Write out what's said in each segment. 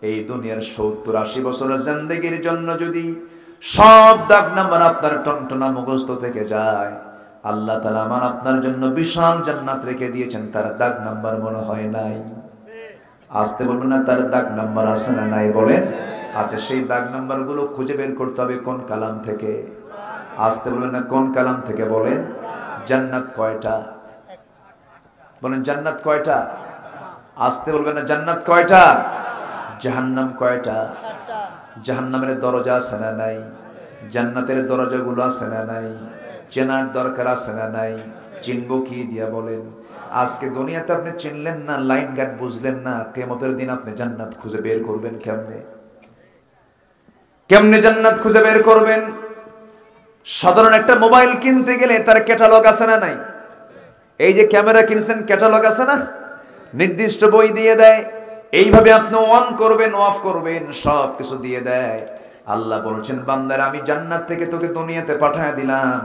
এই দুনিয়ার 70-80 বছরের জিন্দেগির জন্য যদি সব দাগ নাম্বার আপনার টনটনা মুখস্থ থেকে যায়, আল্লাহ তাআলা আমার আপনার জন্য বিশাল জান্নাত রেখে দিয়েছেন, তার দাগ নাম্বার মনে হয় নাই? আসতে বলবেন না, তার দাগ নাম্বার আছে না নাই বলেন? আচ্ছা, সেই দাগ নাম্বার গুলো খুঁজে বের করতে হবে কোন কালাম থেকে? আসতে বলবেন না, কোন কালাম থেকে বলেন? জান্নাত কয়টা বলেন? জান্নাত কয়টা? আসতে বলবেন না, জান্নাত কয়টা? জাহান্নাম কয়টা? জাহান্নামের দরজা আছে না নাই? জান্নাতের দরজাগুলো আছে না নাই? চেনার দরকার আছে না নাই? চিনবো কি দিয়া বলেন? আজকে দুনিয়াতে আপনি চিনলেন না, লাইন গার্ড বুঝলেন না, কিয়ামতের দিন আপনি জান্নাত খুঁজে বের করবেন কেমনে? কেমনে জান্নাত খুঁজে বের করবেন? সাধারণ একটা মোবাইল কিনতে গেলে তার ক্যাটালগ আছে না নাই? এই যে ক্যামেরা কিনছেন, ক্যাটালগ আছে না? নির্দিষ্ট বই দিয়ে দেয়, এইভাবে আপনি অন করবেন, অফ করবেন, সব কিছু দিয়ে দেয়। আল্লাহ বলছেন, বান্দারা আমি জান্নাত থেকে তোকে দুনিয়াতে পাঠায় দিলাম,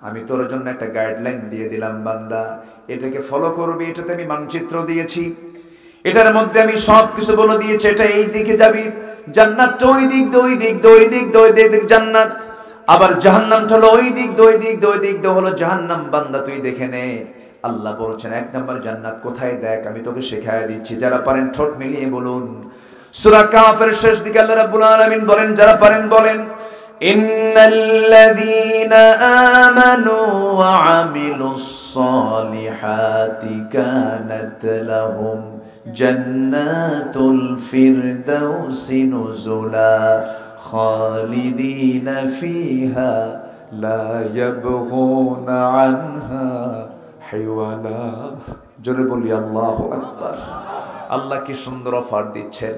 আমি তোর জন্য একটা গাইডলাইন দিয়ে দিলাম, বান্দা এটাকে ফলো করবি, এটাতে আমি মানচিত্র দিয়েছি, এটার মধ্যে আমি সব কিছু বলে দিয়েছি, এটা এই দিকে যাবি, জান্নাতটা ওই দিক, দুই দিক, দুই দিক, দুই দিক জান্নাত, আবার জাহান্নামটা হলো ওই দিক, দুই দিক, দুই দিক হলো জাহান্নাম, বান্দা তুই দেখে নে। আল্লাহ বলছেন, এক নম্বর জান্নাত কোথায় দেখ, আমি তোকে শেখায় দিচ্ছি। যারা পারেন ঠোঁট মিলিয়ে বলুন সূরা কাফের শেষ দিকে আল্লাহ রাব্বুল আলামিন বলেন, যারা পারেন বলেন, ইন্নাল্লাযীনা আমানু ওয়া আমিলুস সালিহাতি কানাত লাহুম জান্নাতুল ফিরদাউসি নুজুলা খালিদিনা ফিহা লা ইয়াবগুনা আনহা হিওয়ালা। জোরে বলি আল্লাহু আকবার। আল্লাহ কি সুন্দর অফার দিচ্ছেন,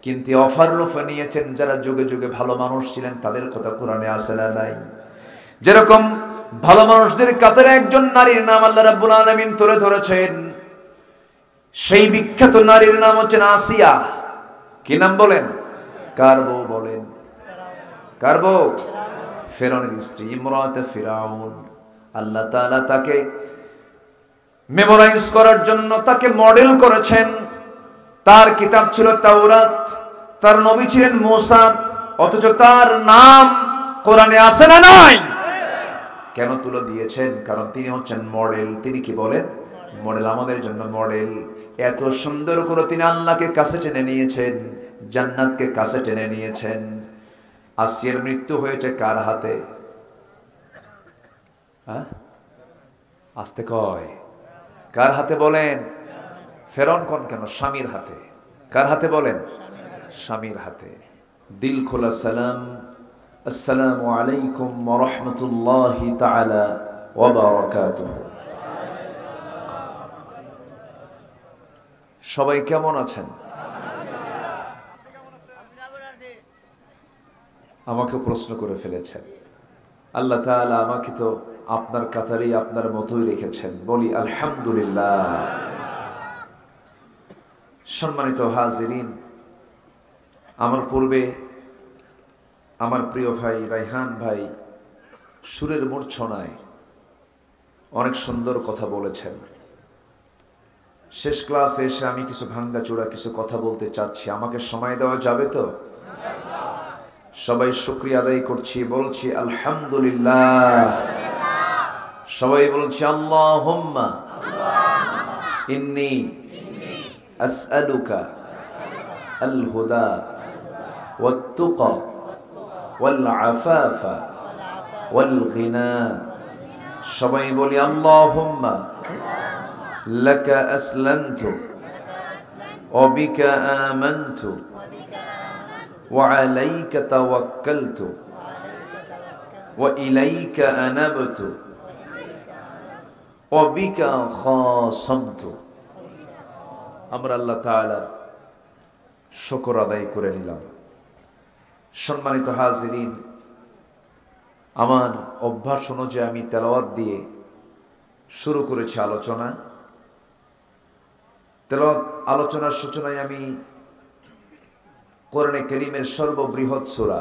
কিন্তু অফার লোফে নিয়েছেন যারা যুগে যুগে ভালো মানুষ ছিলেন, তাদের কথা কোরআনে আছে না নাই? যেরকম ভালো মানুষদের কাতারে একজন নারীর নাম আল্লাহ রাব্বুল আলামিন তুলে ধরেছেন, সেই বিখ্যাত নারীর নাম হচ্ছে আসিয়া। কি নাম বলেন? কার বউ বলেন? কার বউ? ফিরআউনের স্ত্রী, ইমরাতে ফিরআউন। আল্লাহ তাআলা তাকে মেমোরাইজ করার জন্য তাকে মডেল করেছেন। তার কিতাব ছিল তাওরাত, তার নবী ছিলেন মূসা, অথচ তার নাম কোরআনে আছে না নাই? কেন তুলে দিয়েছেন? কারণ তিনি হচ্ছেন মডেল। তিনি কি বলেন? মডেল, আমাদের জন্য মডেল। এত সুন্দর করে তিনি আল্লাহকে কাছে টেনে নিয়েছেন, জান্নাতকে কাছে টেনে নিয়েছেন। আসিয়ার মৃত্যু হয়েছে কার হাতে? আস্তে কয়, কার হাতে বলেন? ফেরাউন কোন কেন? স্বামীর হাতে। কার হাতে বলেন? স্বামীর হাতে। দিল খোলা সালাম, আসসালামু আলাইকুম ওয়া রাহমাতুল্লাহি তাআলা ওয়া বারাকাতুহু। সবাই কেমন আছেন? আমাকে প্রশ্ন করে ফেলেছেন। আল্লাহ তাআলা আমাকে তো আপনার কাতারেই, আপনার মতোই রেখেছেন। বলি আলহামদুলিল্লাহ। সম্মানিত হাজিরিন, আমার পূর্বে আমার প্রিয় ভাই রায়হান ভাই সুরের মূর্ছনায় অনেক সুন্দর কথা বলেছেন। শেষ ক্লাসে এসে আমি কিছু ভাঙ্গাচোরা কিছু কথা বলতে চাচ্ছি। আমাকে সময় দেওয়া যাবে তো? সবাই শুকরিয়া আদায় করছি, বলছি আলহামদুলিল্লাহ। সবাই বলছি আল্লাহুম্মা ইন্নী আসআলুকা আল হুদা ওয়াত তুকা ওয়াল আফাফা ওয়াল গিনা। সবাই বলি আল্লাহুম্মা লাকা আসলামতু ওয়া বিকা আমানতু ওয়া আলাইকা তাওয়াক্কালতু ওয়া ইলাইকা আনাবতু ওয়া বিকা খাসামতু। আমরা আল্লাহ তাআলার শুকর আদায় করে নিলাম। সম্মানিত হাজিরিন, আমার অভ্যাস অনুযায়ী আমি তেলাওয়াত দিয়ে শুরু করেছি আলোচনা। তেলাওয়াত আলোচনার সূচনায় আমি কোরআনে কারীমের সর্ববৃহৎ সূরা,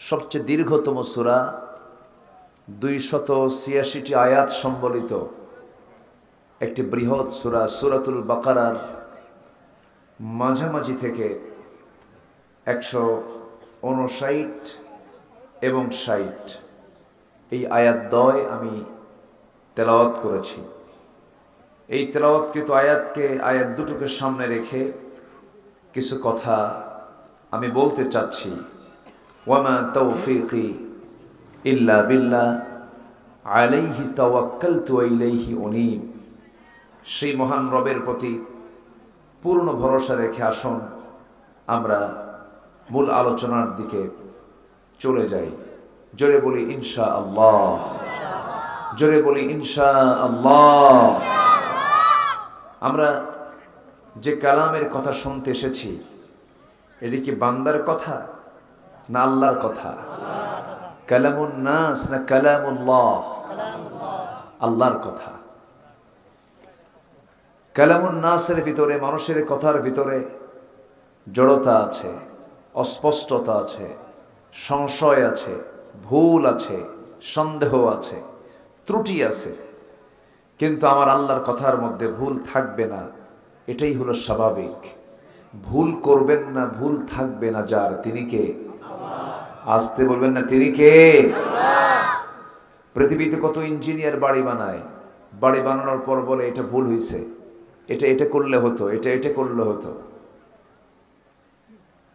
সবচেয়ে দীর্ঘতম সূরা, 286টি আয়াত সম্বলিত একটি বৃহৎ সূরা, সূরাতুল বাকারার মাঝামাঝি থেকে 159 এবং 60 এই আয়াতদ্বয় আমি তেলাওয়াত করেছি। এই তেলাওয়াতকৃত আয়াত দুটোকে সামনে রেখে কিছু কথা আমি বলতে চাচ্ছি। ওয়ামা তাওফীকি ইল্লা বিল্লাহ আলাইহি তাওয়াক্কালতু ওয়া ইলাইহি উনীব। সেই মহান রবের প্রতি পূর্ণ ভরসা রেখে আসুন আমরা মূল আলোচনার দিকে চলে যাই। জোরে বলি ইনশাআল্লাহ, জোরে বলি ইনশাআল্লাহ। আমরা যে কালামের কথা শুনতে এসেছি, এটি কি বান্দার কথা না আল্লাহর কথা? কালামুন নাস না কালামুল্লাহ? আল্লাহর কথা। কালামুন নাসের ভিতরে, মানুষের কথার ভিতরে জড়তা আছে, অস্পষ্টতা আছে, সংশয় আছে, ভুল আছে, সন্দেহ আছে, ত্রুটি আছে। কিন্তু আমার আল্লাহর কথার মধ্যে ভুল থাকবে না, এটাই হলো স্বাভাবিক। ভুল করবেন না, ভুল থাকবে না যার, তিনি কে? আসতে বলবেন না, তিনি কে? পৃথিবীতে কত ইঞ্জিনিয়ার বাড়ি বানায়, বাড়ি বানানোর পর বলে এটা ভুল হয়েছে, এটা করলে হতো, এটা করলে হতো।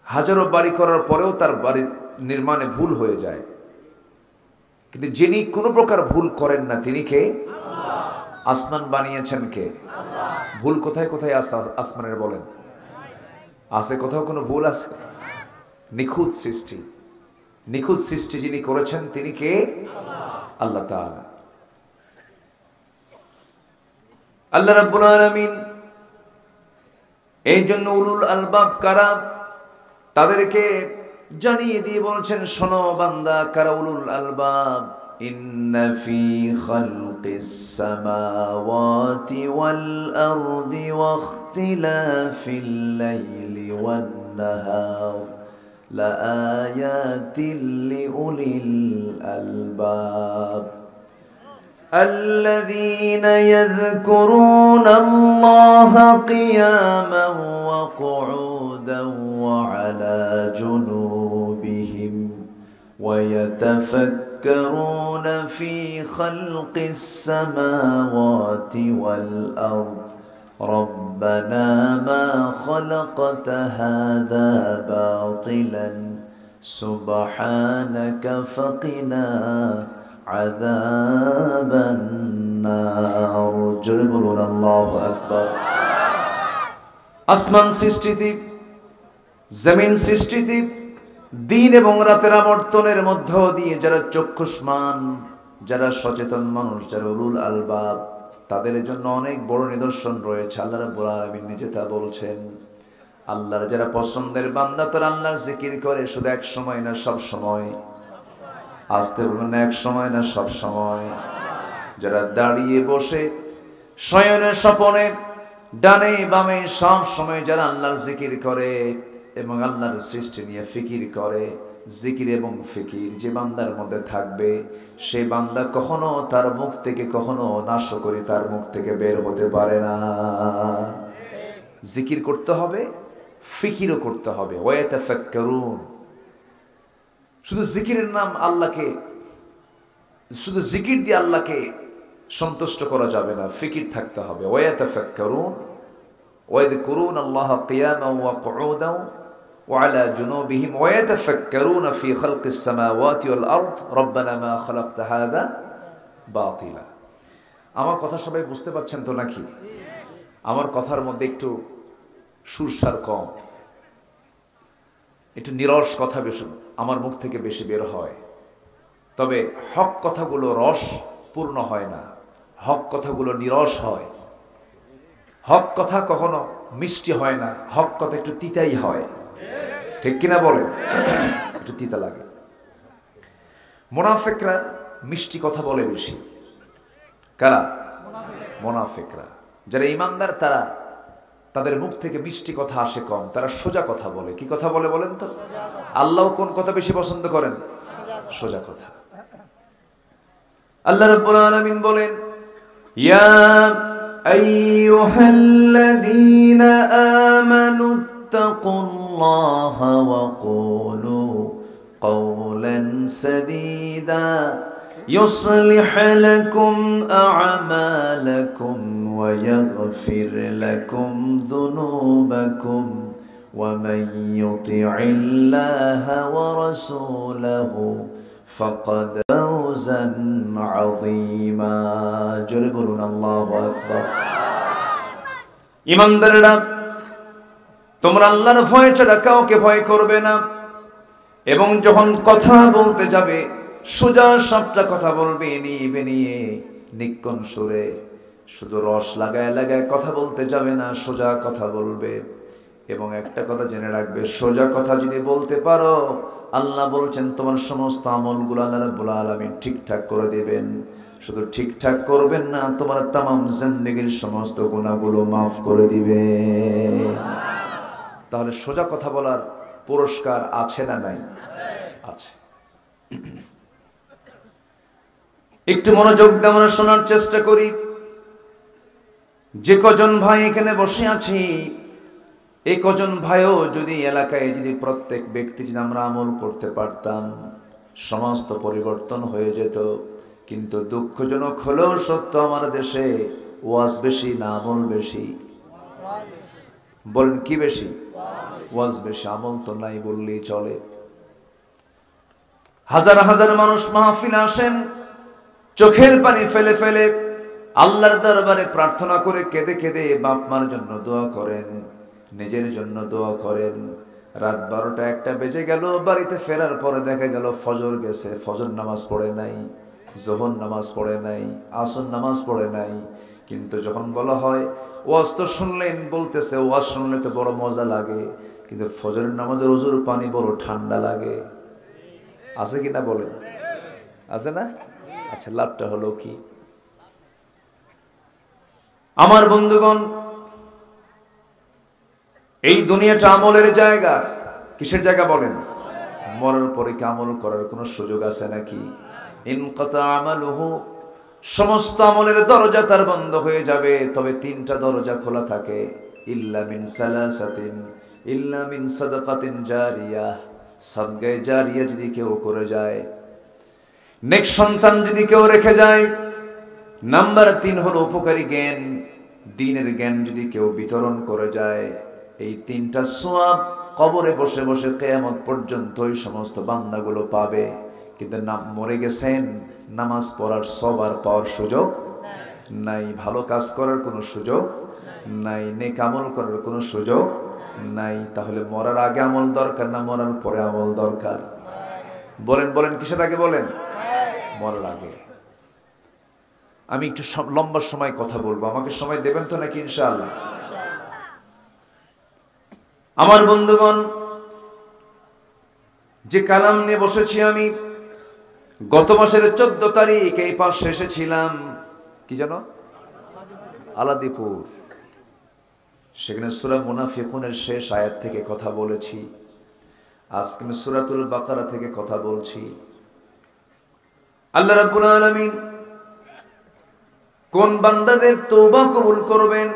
হাজারো বাড়ি করার পরেও তার বাড়ির নির্মাণে ভুল হয়ে যায়। কিন্তু যিনি কোনো প্রকার ভুল করেন না, তিনি কে? আসমান বানিয়েছেন কে? ভুল কোথায় কোথায় আসমানের বলেন? আছে কোথাও কোনো ভুল আছে? নিখুঁত সৃষ্টি, নিখুঁত সৃষ্টি যিনি করেছেন তিনি কে? আল্লাহ তাআলা। আল্লাহ রাব্বুল আলামিন এই জন্য উলুল আলবাব কারা তাদেরকে জানিয়ে দিয়ে বলছেন, শোনো বান্দা, কারা উলুল আলবাব। ইন্না ফি খালকিস সামাওয়াতি ওয়াল আরদি ওয়া ইখতিলাফিল লাইলি ওয়ান নাহার লাআয়াতিন লিউলিল আলবাব الذين يذكرون الله قياما وقعودا وعلى جنوبهم ويتفكرون في خلق السماوات والأرض ربنا ما خلقت هذا باطلا سبحانك فقنا আযাবান নার। জোরে বলুন আল্লাহু আকবার। আসমান সৃষ্টিতে, জমিন সৃষ্টিতে, দিন এবং রাতের আবর্তনের মধ্য দিয়ে যারা চক্ষুষ্মান, যারা সচেতন মানুষ, যারা উলুল আলবাব, তাদের জন্য অনেক বড় নিদর্শন রয়েছে। আল্লাহ রাব্বুল আলামিন নিজে তা বলছেন। আল্লাহর যারা পছন্দের বান্দা তারা আল্লাহর জিকির করে, শুধু এক সময় না, সব সময়। আসতে বলুন, এক সময় না, সব সময়। যারা দাঁড়িয়ে বসে, শয়নে স্বপনে, ডানে বামে সব সময় যারা আল্লাহর জিকির করে এবং আল্লাহর সৃষ্টি নিয়ে ফিকির করে, জিকির এবং ফিকির যে বান্দার মধ্যে থাকবে, সে বান্দা কখনো তার মুখ থেকে, কখনো নাশকরি তার মুখ থেকে বের হতে পারে না। জিকির করতে হবে, ফিকিরও করতে হবে। ওয়াতাফাক্কারুন। শুধু জিকিরের নাম আল্লাহকে, শুধু জিকির দিয়ে আল্লাহকে সন্তুষ্ট করা যাবে না, ফিকির থাকতে হবে। ওয়াতাফাক্কারুন ওয়াযকুরুন আল্লাহ কিয়ামান ওয়া কুউদান ওয়া আলা জুনুবিহিম ওয়াতাফাক্কারুন ফি খালকিস সামাওয়াতি ওয়াল আরদ রব্বানা মা খালাকতা হাযা বাতিলা। আমার কথা সবাই বুঝতে পারছেন তো নাকি? আমার কথার মধ্যে একটু সুরসার কম, একটু নিরস কথা বেশি আমার মুখ থেকে বেশি বের হয়। তবে হক কথাগুলো রস পূর্ণ হয় না, হক কথাগুলো নিরস হয়। হক কথা কখনো মিষ্টি হয় না, হক কথা একটু তিতাই হয়, ঠিক কিনা বলেন? একটু তিতা লাগে। মুনাফিকরা মিষ্টি কথা বলে বেশি। কারা? মুনাফিকরা। যারা ঈমানদার তারা, তাদের মুখ থেকে মিষ্টি কথা আসে কম, তারা সোজা কথা বলে। কি কথা বলে বলেন তো? আল্লাহ কোন কথা বেশি পছন্দ করেন? সোজা কথা। আল্লাহ রাব্বুল আলামিন বলেন, ইয়া আইয়ুহাল্লাযীনা আমানু ইত্তাকুল্লাহা ওয়া কুলু কওলান সাদীদা يصلح لكم أعمالكم ويغفر لكم ذنوبكم ومن يطع الله ورسوله فقد فوزا عظيما جربنا الله أكبر ইমানদাররা তোমরা আল্লাহর ভয় ছাড়া কাউকে ভয় করবে না এবং যখন কথা বলতে যাবে সোজা সাপটা কথা বলবে নিয়ে নিক্কণ সুরে শুধু রস লাগায় লাগায় কথা বলতে যাবে না সোজা কথা বলবে এবং একটা কথা জেনে রাখবে সোজা কথা যদি বলতে পারো আল্লাহ বলছেন তোমার সমস্ত আমলগুলো আল্লাহ রাব্বুল আলামিন ঠিকঠাক করে দিবেন শুধু ঠিকঠাক করবেন না তোমার तमाम জিন্দেগীর সমস্ত গুনাহগুলো maaf করে দিবে তাহলে সোজা কথা বলার পুরস্কার আছে না নাই আছে একটু মনোযোগ দিয়ে আমরা শোনার চেষ্টা করি যে কজন ভাই এখানে বসে আছি এই কজন ভাইও যদি এলাকায় যদি প্রত্যেক ব্যক্তি যদি আমরা আমল করতে পারতাম সমস্ত পরিবর্তন হয়ে যেত কিন্তু দুঃখজনক হলেও সত্য আমাদের দেশে ওয়াজ বেশি না আমল বেশি বলেন কি বেশি ওয়াজ বেশি আমল তো নাই বললেই চলে হাজার হাজার মানুষ মাহফিলে আসেন চোখের পানি ফেলে ফেলে আল্লাহর দরবারে প্রার্থনা করে কেঁদে কেঁদে বাপ মার জন্য দোয়া করেন নিজের জন্য দোয়া করেন রাত 12টা 1টা বেজে গেল বাড়িতে ফেরার পরে দেখা গেল ফজর গেছে ফজর নামাজ পড়ে নাই যোহর নামাজ পড়ে নাই আসর নামাজ পড়ে নাই কিন্তু যখন বলা হয় ওয়াজ তো শুনলেন বলতেছে ওয়াজ শুনলে তো বড় মজা লাগে কিন্তু ফজরের নামাজের ওযুর পানি বড় ঠান্ডা লাগে আছে কিনা বলেন আছে না আচ্ছা লাভটা হলো কি আমার বন্ধুগণ এই দুনিয়াটা আমলের জায়গা কিসের জায়গা বলেন মরার পরে কি আমল করার কোনো সুযোগ আছে নাকি ইনকাতা আমালুহু সমস্ত আমলের দরজা তার বন্ধ হয়ে যাবে তবে তিনটা দরজা খোলা থাকে ইল্লা মিন সালাসাতিন ইল্লা মিন সাদাকাতিন জারিয়া সাদগায়ে জারিয়া যদি কেউ করে যায় নেক সন্তান যদি কেউ রেখে যায় নাম্বার 3 হলো উপকারী জ্ঞান দ্বীনের জ্ঞান যদি কেউ বিতরণ করে যায় এই তিনটা সওয়াব কবরে বসে বসে কিয়ামত পর্যন্ত এই সমস্ত বান্দাগুলো পাবে কিন্তু না মরে গেছেন নামাজ পড়ার সওয়াব আর পাওয়ার সুযোগ নাই ভালো কাজ করার কোনো সুযোগ নাই নেক আমল করার কোনো সুযোগ নাই তাহলে মরার আগে আমল দরকার না মরার পরে আমল দরকার বলেন বলেন কিসের আগে বলেন মরার আগে আমি একটু লম্বা সময় কথা বলবো আমাকে সময় দেবেন তো নাকি ইনশাআল্লাহ আমার বন্ধুগণ যে কালাম নিয়ে বসেছি আমি গত মাসের 14 তারিখ এই পাশে এসেছিলাম কি জানো আলাদিপুর সেখানে সূরা মুনাফিকুনের শেষ আয়াত থেকে কথা বলেছি আজকে আমি সূরাতুল বাকারা থেকে কথা বলছি আল্লাহ রাব্বুল আলামিন কোন বান্দাদের তওবা কবুল করবেন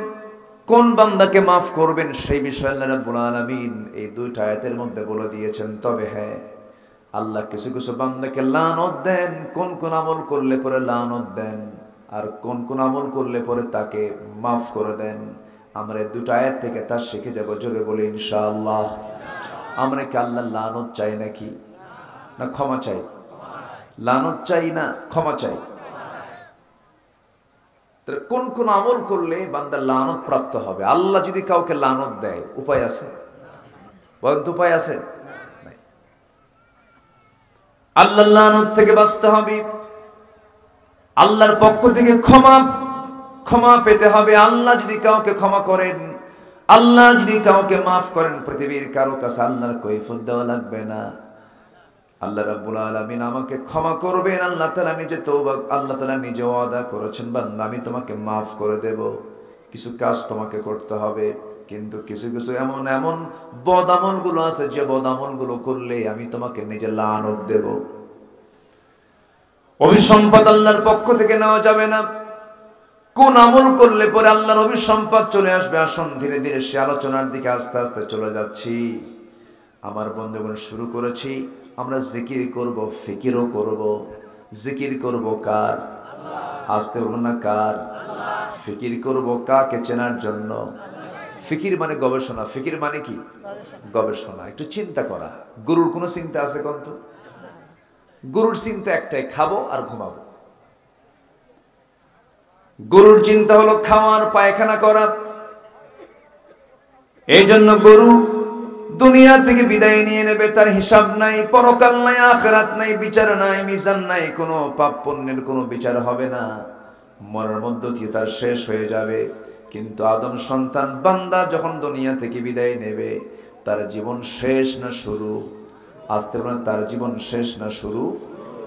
কোন বান্দাকে maaf করবেন সেই বিষয়ে আল্লাহ রাব্বুল আলামিন এই দুইটা আয়াতের মধ্যে বলে দিয়েছেন তবে হ্যাঁ আল্লাহ কিছু কিছু বান্দাকে লানত দেন কোন কোন আমল করলে পরে লানত দেন আর কোন কোন আমল করলে পরে তাকে maaf করে দেন আমরা এই দুটো আয়াত থেকে তা শিখে যাব জোরে বলি ইনশাআল্লাহ আমরা কি আল্লাহ লানত চাই নাকি না ক্ষমা চাই লানত চাই না ক্ষমা চাই তাহলে কোন কোন আমল করলে বান্দা লানত প্রাপ্ত হবে আল্লাহ যদি কাউকে লানত দেয় উপায় আছে বলেন তো উপায় আছে আল্লাহর লানত থেকে বাঁচতে হবে আল্লাহর পক্ষ থেকে ক্ষমা পেতে হবে আল্লাহ যদি কাউকে ক্ষমা করেন আল্লাহ যদি কাউকে maaf করেন পৃথিবীর কারো কাছে আল্লাহর কৈফিয়ত দেওয়া লাগবে না আল্লাহ রাব্বুল আলামিন আমাকে ক্ষমা করবেন আল্লাহ তাআলা নিজে তওবা আল্লাহ তাআলা নিজে ওয়াদা করেছেন বান্দা আমি তোমাকে maaf করে দেব কিছু কাজ তোমাকে করতে হবে কিন্তু কিছু কিছু এমন এমন বদ আমলগুলো আছে যে বদ আমলগুলো করলে আমি তোমাকে নিজে লানত দেব অভিসম্পাদ আল্লাহর পক্ষ থেকে নেওয়া যাবে না কোন আমল করলে পরে আল্লাহ নবীর সম্পদ চলে আসবে। আসুন ধীরে ধীরে সে আলোচনার দিকে আস্তে আস্তে চলে যাচ্ছি। আমার বন্ধুগণ, শুরু করেছি আমরা জিকির করব, ফিকিরও করব। জিকির করব কার? আসতে বলুন না কার? ফিকির করব কাকে চেনার জন্য? ফিকির মানে গবেষণা। ফিকির মানে কি? গবেষণা, একটু চিন্তা করা। গুরুর কোনো চিন্তা আছে কত? গুরুর চিন্তা একটাই, খাবো আর ঘুমাবো। গরুর চিন্তা হলো খাওয়ার, পায়খানা করা। এই জন্য গরু দুনিয়া থেকে বিদায় নিয়ে নেবে, তার হিসাব নাই, পরকাল নাই, আখিরাত নাই, বিচার নাই, মিজান নাই, কোনো পাপ পুণ্যের কোনো বিচার হবে না। মরার মধ্য দিয়ে তার শেষ হয়ে যাবে। কিন্তু আদম সন্তান বান্দা যখন দুনিয়া থেকে বিদায় নেবে, তার জীবন শেষ না শুরু? আসতে পারে তার জীবন শেষ না শুরু?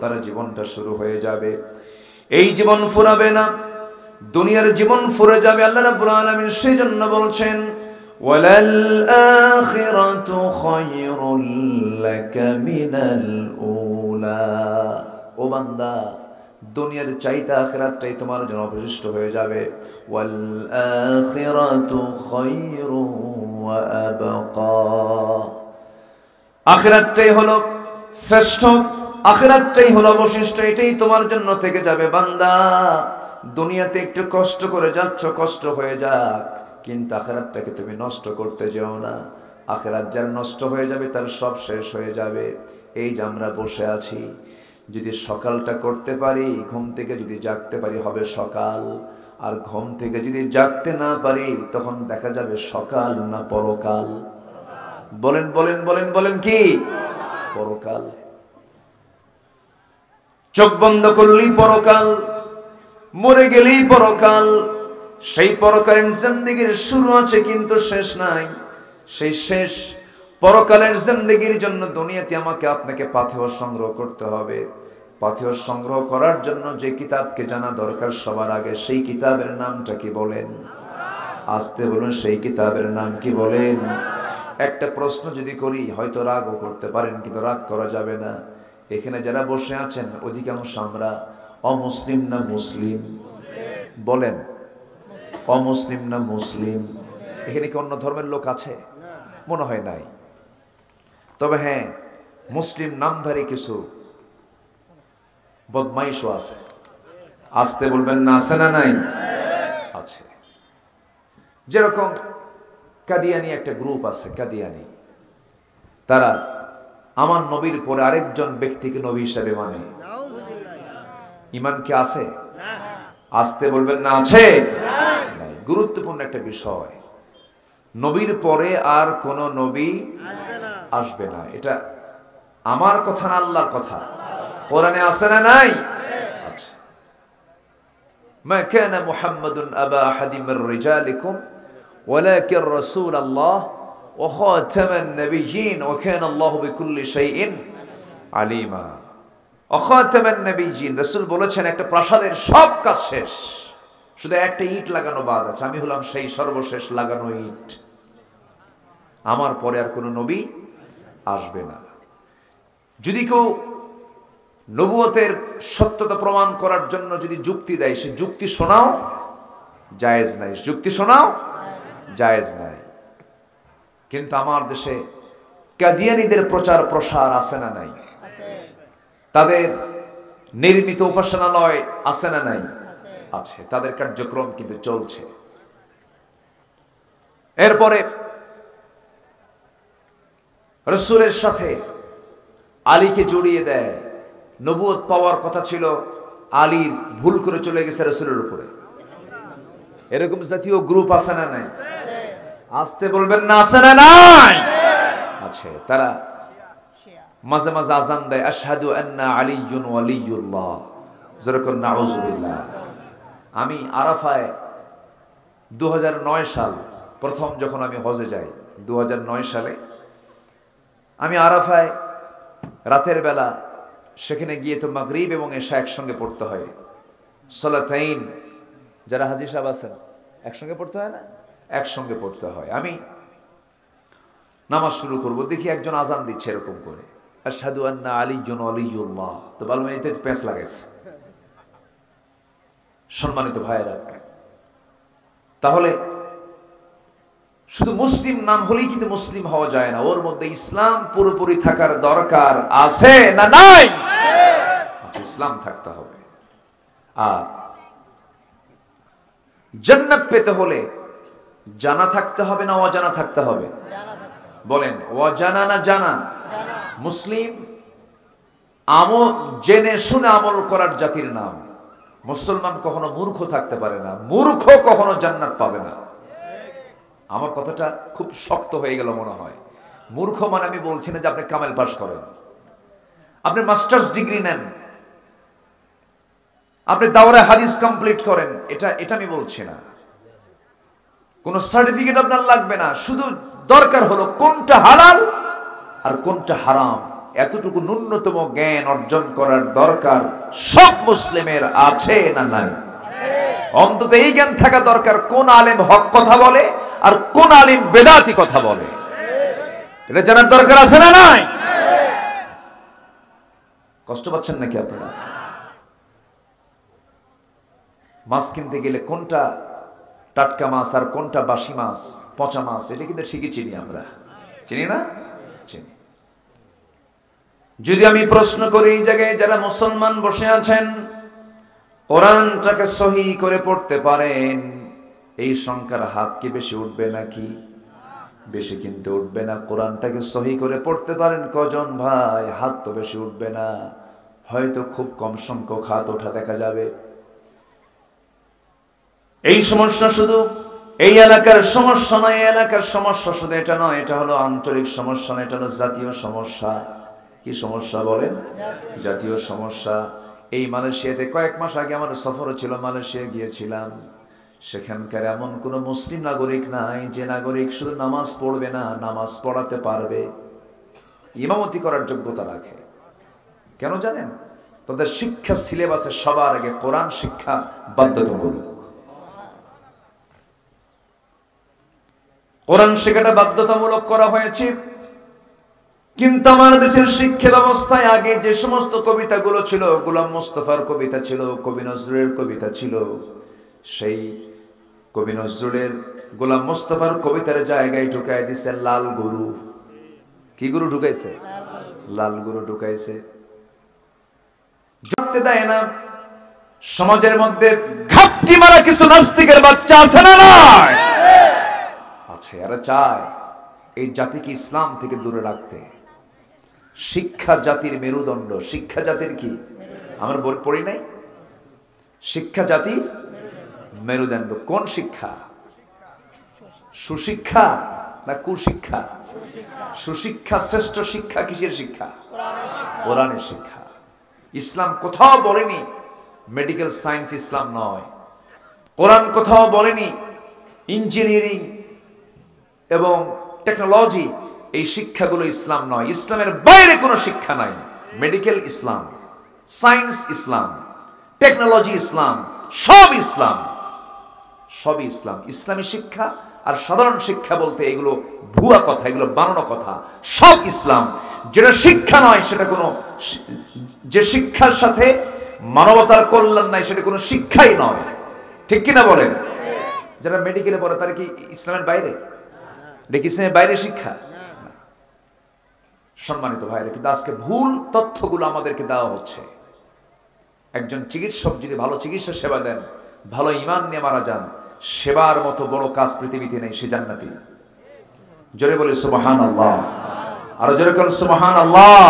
তার জীবনটা শুরু হয়ে যাবে। এই জীবন ফুরাবে না, দুনিয়ার জীবন ফুরে যাবে। আল্লাহ রাব্বুল আলামিন সেই জন্য বলছেন, ওয়ালাল আখিরাতু খায়রুল লাকা মিনাল উলা। ও বান্দা, দুনিয়ার চাইতে আখিরাতটাই তোমার জন্য অবশিষ্ট হয়ে যাবে। ওয়াল আখিরাতু খায়রু ওয়া আবকা। আখিরাতটাই হলো শ্রেষ্ঠ, আখিরাতটাই হলো অবশিষ্ট, এটাই তোমার জন্য থেকে যাবে। বান্দা, দুনিয়াতে একটু কষ্ট করে যাচ্ছ, কষ্ট হয়ে যাক, কিন্তু আখিরাতটাকে তুমি নষ্ট করতে যেও না। আখিরাত যার নষ্ট হয়ে যাবে তার সব শেষ হয়ে যাবে। এই যে আমরা বসে আছি, যদি সকালটা করতে পারি, ঘুম থেকে যদি জাগতে পারি হবে সকাল। আর ঘুম থেকে যদি জাগতে না পারি, তখন দেখা যাবে সকাল না পরকাল? বলেন বলেন বলেন বলেন, কি? পরকাল। চোখ বন্ধ করলেই পরকাল, মরে গেলেই পরকাল। সেই পরকালের জিন্দেগির শুরু আছে কিন্তু শেষ নাই। সেই শেষ পরকালের জিন্দেগির জন্য দুনিয়াতে আমাকে আপনাকে পাথেয় সংগ্রহ করতে হবে। পাথেয় সংগ্রহ করার জন্য যে কিতাবকে জানা দরকার সবার আগে, সেই কিতাবের নামটা কি বলেন? আসতে বলুন, সেই কিতাবের নাম কি বলেন? একটা প্রশ্ন যদি করি, হয়তো রাগও করতে পারেন, কিন্তু রাগ করা যাবে না। এখানে যারা বসে আছেন অধিকাংশ আমরা অমুসলিম না মুসলিম? বলেন, অমুসলিম না মুসলিম? এখানে কি অন্য ধর্মের লোক আছে? মনে হয় নাই। তবে হ্যাঁ, মুসলিম নামধারী কিছু বদমাইশও আছে। আসতে বলবেন না, আছে না নাই? আছে। যেরকম কাদিয়ানি একটা গ্রুপ আছে, কাদিয়ানি। তারা আমার নবীর পরে আরেকজন ব্যক্তিকে নবী হিসাবে মানে। ঈমান কি আছে? আসতে বলবেন না, আছে? নাই। গুরুত্বপূর্ণ একটা বিষয়, নবীর পরে আর কোন নবী আসবে না। এটা আমার কথা না, আল্লাহর কথা। কোরআনে আছে না নাই? আচ্ছা, মা কানা মুহাম্মাদুন আবা আহাদিম মির রিজালিকুম ওয়ালাকিন রাসূলুল্লাহ ওয়া খাতামান নাবিয়্যিন ওয়া কানা আল্লাহু বিকুল্লি শাইইন আলিমা। ওয়া খাতামান নাবিয়্যিন, রাসূল বলেছেন একটা প্রাসাদের সব কাজ শেষ, শুধু একটা ইট লাগানো বাদ আছে। আমি হলাম সেই সর্বশেষ লাগানো ইট। আমার পরে আর কোনো নবী আসবে না। যদি কেউ নবুয়তের সত্যতা প্রমাণ করার জন্য যদি যুক্তি দেয়, সে যুক্তি শোনাও জায়েজ নাই। যুক্তি শোনাও জায়েজ নাই। কিন্তু আমার দেশে কাদিয়ানীদের প্রচার প্রসার আছে না নাই? তাদের নির্মিত উপাসনালয় আছে না নাই? আছে। তাদের কার্যক্রম কিন্তু চলছে। এরপরে রাসূলের সাথে আলীকে জড়িয়ে দেয়। নবুয়ত পাওয়ার কথা ছিল আলীর, ভুল করে চলে গেছে রাসূলের উপরে। এরকম জাতীয় গ্রুপ আছে না নাই? আসতে বলবেন না, আছে না নাই? আছে। তারা মাঝে মাঝে আযান দেয়, আশহাদু আন্না আলিয়্যুন ওয়ালিয়্যুল্লাহ। যেরকম নাউযুবিল্লাহ। আমি আরাফায় 2009 সাল প্রথম যখন আমি হজে যাই, 2009 সালে আমি আরাফায় রাতের বেলা, সেখানে গিয়ে তো মাগরিব এবং এশা একসঙ্গে পড়তে হয়। সালাতাইন, যারা হাজী সাহেব আছেন, একসঙ্গে পড়তে হয় না? একসঙ্গে পড়তে হয়। আমি নামাজ শুরু করব, দেখি একজন আজান দিচ্ছে এরকম করে, আশহাদু আন্না আলিয়্যুন ওয়ালিয়্যুল্লাহ। তো বললাম, এতে পেঁচ লাগাইছে। সম্মানিত ভাইয়েরা, তাহলে শুধু মুসলিম নাম হলেই কিন্তু মুসলিম হওয়া যায় না, ওর মধ্যে ইসলাম পুরোপুরি থাকার দরকার আছে না নাই? ইসলাম থাকতে হবে। আর জান্নাত পেতে হলে জানা থাকতে হবে না অজানা থাকতে হবে? বলেন, অজানা না জানা? মুসলিম আমল জেনে শুনে আমল করার জাতির নাম। মুসলমান কখনো মূর্খ থাকতে পারে না, মূর্খ কখনো জান্নাত পাবে না। আমার কথাটা খুব শক্ত হয়ে গেল মনে হয়। মূর্খ মানে আমি বলছি না যে আপনি কামেল পাস করেন, আপনি মাস্টার্স ডিগ্রি নেন, আপনি দাওরা হাদিস কমপ্লিট করেন, এটা আমি বলছি না। কোন সার্টিফিকেট আপনার লাগবে না, শুধু দরকার হলো কোনটা হালাল আর কোনটা হারাম, এতটুকু ন্যূনতম জ্ঞান অর্জন করার দরকার সব মুসলিমের আছে না নাই? অন্তত এই জ্ঞান থাকা দরকার কোন আলেম হক কথা বলে আর কোন আলেম বেদাতি কথা বলে, এটা জানার দরকার আছে না নাই? কষ্ট পাচ্ছেন নাকি আপনারা? মাছ কিনতে গেলে কোনটা টাটকা মাছ আর কোনটা বাসি মাছ, পচা মাছ, এটা কিন্তু ঠিকই চিনি আমরা, চিনি না? চিনি। যদি আমি প্রশ্ন করি এই জায়গায় যারা মুসলমান বসে আছেন, কোরআনটাকে সহি করে পড়তে পারেন, এই সংখ্যার হাত কি বেশি উঠবে নাকি? বেশি কিন্তু উঠবে না। কোরআনটাকে সহি করে পড়তে পারেন কজন ভাই? হাত তো বেশি উঠবে না, হয়তো খুব কম সংখ্যক হাত ওঠা দেখা যাবে। এই সমস্যা শুধু এই এলাকার সমস্যা নয়, এই এলাকার সমস্যা শুধু এটা নয়, এটা হলো আন্তরিক সমস্যা না, এটা হলো জাতীয় সমস্যা। কি সমস্যা বলেন? জাতীয় সমস্যা। এই মালয়েশিয়াতে কয়েক মাস আগে আমার সফরও ছিল, মালয়েশিয়া গিয়েছিলাম। সেখানকার এমন কোন মুসলিম নাগরিক নাই যে নাগরিক শুধু নামাজ পড়বে না, নামাজ পড়াতে পারবে, ইমামতি করার যোগ্যতা রাখে। কেন জানেন? তাদের শিক্ষা সিলেবাসে সবার আগে কোরআন শিক্ষা বাধ্যতামূলক। কোরআন শেখাটা বাধ্যতামূলক করা হয়েছে। কিন্তু আমার দেশের শিক্ষা ব্যবস্থায় আগে যে সমস্ত কবিতাগুলো ছিল, গোলাম মোস্তফার কবিতা ছিল, কবি নজরুলের কবিতা ছিল, সেই কবি নজরুলের গোলাম মোস্তফার কবিতার জায়গায় ঢুকাই দিছে লাল গুরু। কি গুরু ঢুকাইছে? লাল গুরু ঢুকাইছে। জড়তে দেয় না। সমাজের মধ্যে ঘাপটি মারা কিছু নাস্তিকের বাচ্চা আছে না নয়? আছে। এরা চায় এই জাতিকে ইসলাম থেকে দূরে রাখতে। শিক্ষা জাতির মেরুদণ্ড। শিক্ষা জাতির কি? আমরা পড়ি নাই? শিক্ষা জাতির মেরুদণ্ড। কোন শিক্ষা? সুশিক্ষা না কুশিক্ষা? সুশিক্ষা শ্রেষ্ঠ শিক্ষা কিসের শিক্ষা? কোরআনের শিক্ষা। ইসলাম কোথাও বলেনি মেডিকেল সায়েন্স ইসলাম নয়। কোরআন কোথাও বলেনি ইঞ্জিনিয়ারিং এবং টেকনোলজি এই শিক্ষাগুলো ইসলাম নয়। ইসলামের বাইরে কোনো শিক্ষা নাই। মেডিকেল ইসলাম, সায়েন্স ইসলাম, টেকনোলজি ইসলাম, সব ইসলাম, সবই ইসলাম। ইসলামী শিক্ষা আর সাধারণ শিক্ষা বলতে এগুলো ভুয়া কথা, এগুলো বানানো কথা। সব ইসলাম। যেটা শিক্ষা নয় সেটা কোনো, যে শিক্ষার সাথে মানবতার কল্যাণ নাই সেটা কোনো শিক্ষাই নয়। ঠিক কিনা বলেন? যারা মেডিকেলে পড়ে তারা কি ইসলামের বাইরে? এটা কি ইসলামের বাইরে শিক্ষা? সম্মানিত ভাইরা, কিন্তু আজকে ভুল তথ্যগুলো আমাদেরকে দেওয়া হচ্ছে। একজন চিকিৎসক যদি ভালো চিকিৎসা সেবা দেন, ভালো ঈমান নিয়ে মারা যান, সেবার মতো বড় কাজ পৃথিবীতে নেই, সে জান্নাতি। জোরে বলে সুবহানাল্লাহ। আরো জোরে বলে সুবহানাল্লাহ।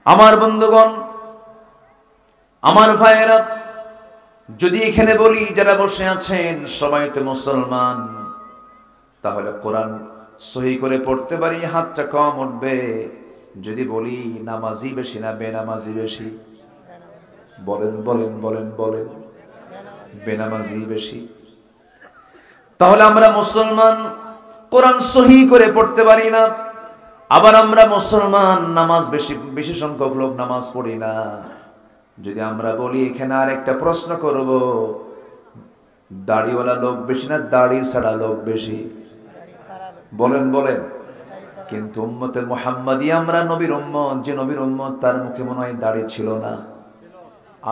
আমার বন্ধুগণ, আমার ভাইয়েরা, যদি এখানে বলি যারা বসে আছেন সবাই তো মুসলমান, তাহলে কোরআন সহি করে পড়তে পারি, হাতটা কম উঠবে। যদি বলি নামাজি বেশি না বেনামাজি বেশি? বলেন বলেন বলেন বলেন। বেনামাজি বেশি। তাহলে আমরা মুসলমান কোরআন সহি করে পড়তে পারি না, আবার আমরা মুসলমান নামাজ বেশি সংখ্যক লোক নামাজ পড়ি না। যদি আমরা বলি এখানে আর একটা প্রশ্ন করব, দাড়িওয়ালা লোক বেশি না দাড়ি ছাড়া লোক বেশি? বলেন বলেন। কিন্তু উম্মতে মুহাম্মাদি, আমরা নবীর উম্মত, যে নবীর উম্মত তার মুখে মনে হয় দাড়ি ছিল না।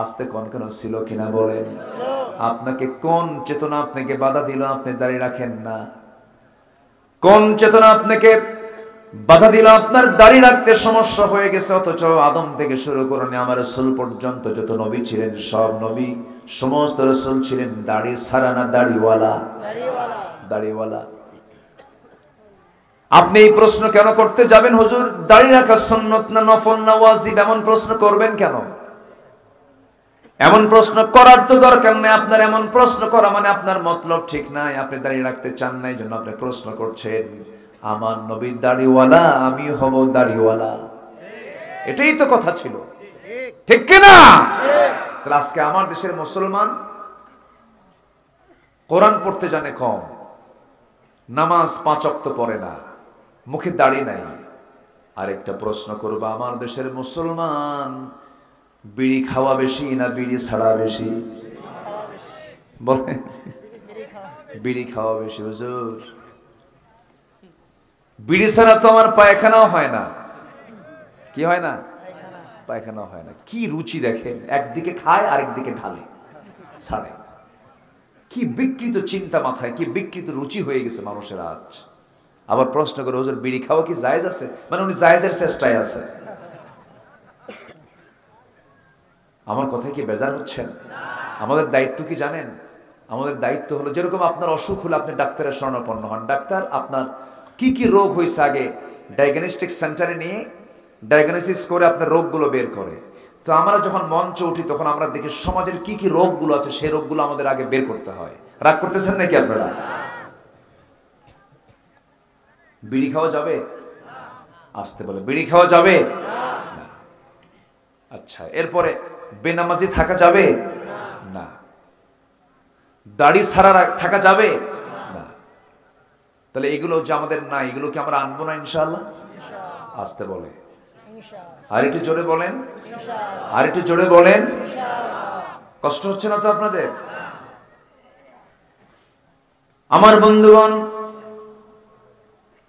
আস্তে কনকন ছিল কিনা বলেন? আপনাকে কোন চেতনা আপনাকে বাধা দিল আপনি দাঁড়িয়ে রাখেন না? কোন চেতনা আপনাকে বাধা দিল আপনার দাঁড়িয়ে রাখতে সমস্যা হয়ে গেছে? অথচ আদম থেকে শুরু করে আমার রাসূল পর্যন্ত যত নবী ছিলেন, সব নবী সমস্ত রাসূল ছিলেন দাড়ি ছাড়া না দাড়িওয়ালা? দাড়িওয়ালা। আপনি এই প্রশ্ন কেন করতে যাবেন, হুজুর দাড়ি রাখা সুন্নত না নফল না ওয়াজিব? এমন প্রশ্ন করবেন কেন? এমন প্রশ্ন করার তো দরকার নেই। আপনার এমন প্রশ্ন করা মানে আপনার মতলব ঠিক নাই, আপনি দাঁড়িয়ে রাখতে চান না, এই জন্য আপনি প্রশ্ন করছেন। আমার নবী দাড়িওয়ালা, আমি হব দাড়িওয়ালা, এটাই তো কথা ছিল, ঠিক কিনা? তাহলে আজকে আমার দেশের মুসলমান কোরআন পড়তে জানে কম, নামাজ 5 ওয়াক্ত পড়ে না, মুখে দাড়ি নাই। আরেকটা প্রশ্ন করব, আমার দেশের মুসলমান বিড়ি খাওয়া বেশি না বিড়ি ছাড়া বেশি? বলে বিড়ি খাওয়া বেশি। হুজুর বিড়ি ছাড়া তো আমার পায়খানাও হয় না। কি হয় না? পায়খানাও হয় না। কি রুচি দেখেন, একদিকে খায় আরেকদিকে ঢালে, ছাড়ে। কি বিকৃত চিন্তা মাথায়, কি বিকৃত রুচি হয়ে গেছে মানুষের আজ। আবার প্রশ্ন করে, হুজুর বিড়ি খাওয়া কি জায়েজ আছে? মানে উনি জায়েজের চেষ্টায় আছে। আমার কথায় কি বেজার হচ্ছেন? আমাদের দায়িত্ব কি জানেন? আমাদের দায়িত্ব হলো, যেরকম আপনার অসুখ হলে আপনি ডাক্তারের শরণাপন্ন হন, ডাক্তার আপনার কি কি রোগ হয়েছে আগে ডায়াগনস্টিক সেন্টারে নিয়ে ডায়াগনোসিস করে আপনার রোগগুলো বের করে। তো আমরা যখন মঞ্চে উঠি তখন আমরা দেখি সমাজের কি কি রোগগুলো আছে, সেই রোগগুলো আমাদের আগে বের করতে হয়। রাগ করতেছেন নাকি আপনারা? বিড়ি খাওয়া যাবে? আসতে বলে বিড়ি খাওয়া যাবে? আচ্ছা, এরপরে বেনামাজি থাকা যাবে না? দাড়ি ছাড়া থাকা যাবে না? তাহলে এগুলো যে আমাদের নাই, এগুলো কি আমরা আনবো না ইনশাআল্লাহ? আসতে বলে, আর একটু জোরে বলেন, আর একটু জোরে বলেন। কষ্ট হচ্ছে না তো আপনাদের? আমার বন্ধুগণ,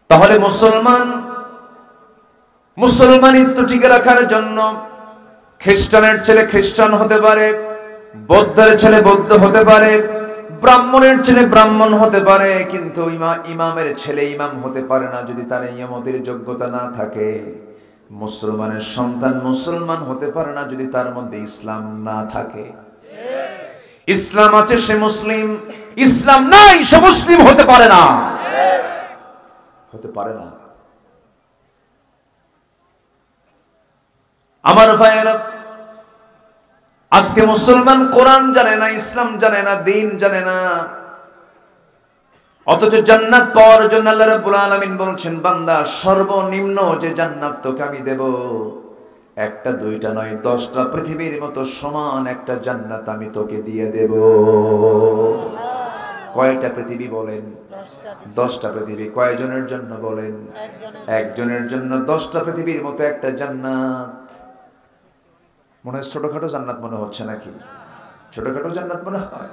তাহলে মুসলমানিত্ব টিকে রাখার জন্য খ্রিস্টানের ছেলে খ্রিস্টান হতে পারে, বৌদ্ধের ছেলে বৌদ্ধ হতে পারে, ব্রাহ্মণের ছেলে ব্রাহ্মণ হতে পারে, কিন্তু ইমামের ছেলে ইমাম হতে পারে না যদি তার ইমামতির যোগ্যতা না থাকে। মুসলমানের সন্তান মুসলমান হতে পারে না যদি তার মধ্যে ইসলাম না থাকে। ইসলাম আছে সে মুসলিম, ইসলাম নাই সে মুসলিম হতে পারে না, হতে পারে না। আমার ভাইয়েরা, আজকে মুসলমান কোরআন জানে না, ইসলাম জানে না, দিন জানে না, অথচ জান্নাত পাওয়ার জন্য আল্লাহ রাব্বুল আলামিন বলছেন, বান্দা সর্বনিম্ন যে জান্নাত তোকে আমি দেব, একটা দুইটা নয় 10টা পৃথিবীর মতো সমান একটা জান্নাত আমি তোকে দিয়ে দেব। কয়টা পৃথিবী বলেন? 10টা পৃথিবী। কয়জনের জন্য বলেন? একজনের জন্য 10টা পৃথিবীর মতো একটা জান্নাত। মনে হয় ছোটখাটো জান্নাত মনে হচ্ছে নাকি? ছোটখাটো জান্নাত মনে হয়?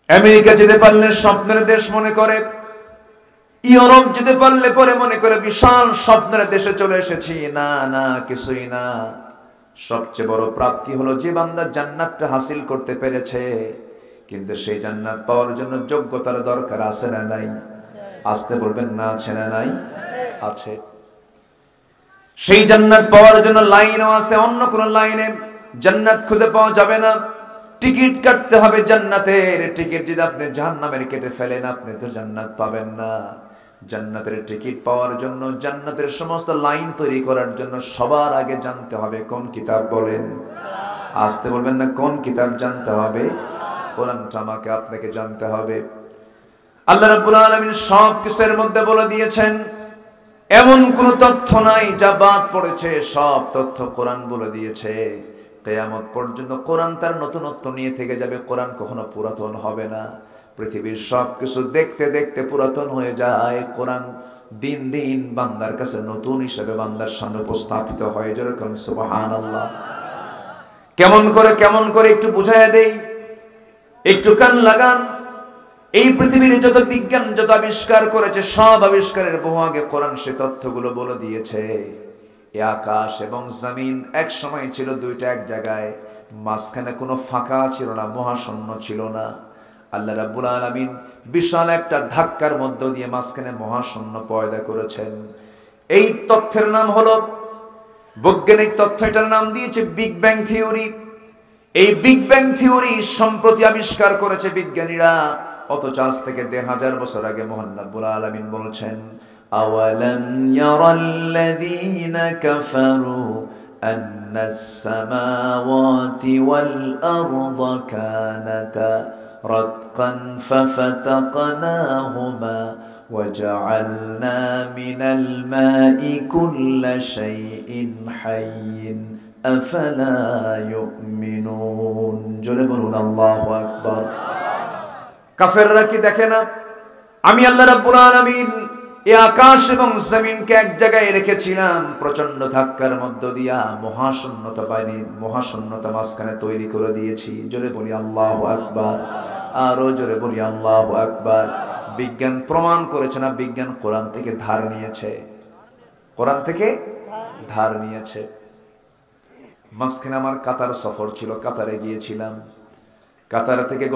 আমেরিকা যেতে পারলে স্বপ্নের দেশ মনে করে, ইউরোপ যেতে পারলে পরে মনে করে বিশাল স্বপ্নের দেশে চলে এসেছি। না না, কিছুই না। সবচেয়ে বড় প্রাপ্তি হলো যে বান্দা জান্নাতটা হাসিল করতে পেরেছে, কিন্তু সেই জান্নাত পাওয়ার জন্য যোগ্যতার দরকার আছে না নাই? আসতে বলবেন না, আছে না নাই? আছে। সেই জান্নাত পাওয়ার জন্য লাইনও আছে, অন্য কোন লাইনে জান্নাত খুঁজে পাওয়া যাবে না। টিকিট কাটতে হবে জান্নাতের। টিকিট যদি আপনি জাহান্নামের কেটে ফেলেন, আপনি তো জান্নাত পাবেন না। জান্নাতের টিকিট পাওয়ার জন্য, জান্নাতের সমস্ত লাইন তৈরি করার জন্য সবার আগে জানতে হবে কোন কিতাব বলেন? আসতে বলবেন না, কোন কিতাব জানতে হবে? কোরআনটা আমাকে আপনাকে জানতে হবে। আল্লাহ রাব্বুল আলামিন সব কিছুর মধ্যে বলে দিয়েছেন, এমন কোন তথ্য নাই যা বাদ পড়েছে, সব তথ্য কোরআন বলে দিয়েছে। কিয়ামত পর্যন্ত কোরআন তার নতুনত্ব নিয়ে থেকে যাবে, কোরআন কখনো পুরাতন হবে না। পৃথিবীর সবকিছু দেখতে দেখতে পুরাতন হয়ে যায়, কোরআন দিন দিন বান্দার কাছে নতুন হিসেবে বান্দার সামনে উপস্থাপিত হয়। যেরকম সুবহানাল্লাহ। কেমন করে একটু বুঝাইয়া দেই, একটু কান লাগান। এই পৃথিবীর যত বিজ্ঞান যত আবিষ্কার করেছে, সব আবিষ্কারের বহু আগে কোরআন সে তথ্যগুলো বলে দিয়েছে। এই আকাশ এবং জমিন এক সময় ছিল দুইটা এক জায়গায়, মাঝখানে কোনো ফাঁকা ছিল না, মহাশূন্য ছিল না। আল্লাহ রাব্বুল আলামিন বিশাল একটা ধাক্কার মধ্য দিয়ে মাঝখানে মহাশূন্য পয়দা করেছেন। এই তথ্যের নাম হলো, বৈজ্ঞানিক তথ্য, এটার নাম দিয়েছে বিগ ব্যাং থিওরি। এই বিগ ব্যাং থিওরি সম্প্রতি আবিষ্কার করেছে বিজ্ঞানীরা, অথচ আজ থেকে ১৫০০ বছর আগে মহান রাব্বুল আলামিন বলছেন, আওয়ালাম ইয়ারাল্লাযীনা কাফারু আন্নাস সামাওয়াতি ওয়াল আরদা কানাতা রাতকান ফাফাতাকনাহুমা وجعلنا من الماء كل شيء حي أفلا يؤمنون জোরে বলুন আল্লাহু আকবার। কাফেররা কি দেখে না আমি আল্লাহ রাব্বুল আলামিন এই আকাশ এবং জমিনকে এক জায়গায় রেখেছিলাম, প্রচন্ড ধাক্কার মধ্য দিয়া মহাশূন্যতা মাঝখানে তৈরি করে দিয়েছি। জোরে বলি আল্লাহু আকবার, আরো জোরে বলি আল্লাহু আকবার। বিজ্ঞান প্রমাণ করেছে না, বিজ্ঞান কোরআন থেকে ধার নিয়েছে, কোরআন থেকে ধার নিয়েছে। মাঝখানে আমার কাতার সফর ছিল, কাতারে গিয়েছিলাম। কাতার থেকে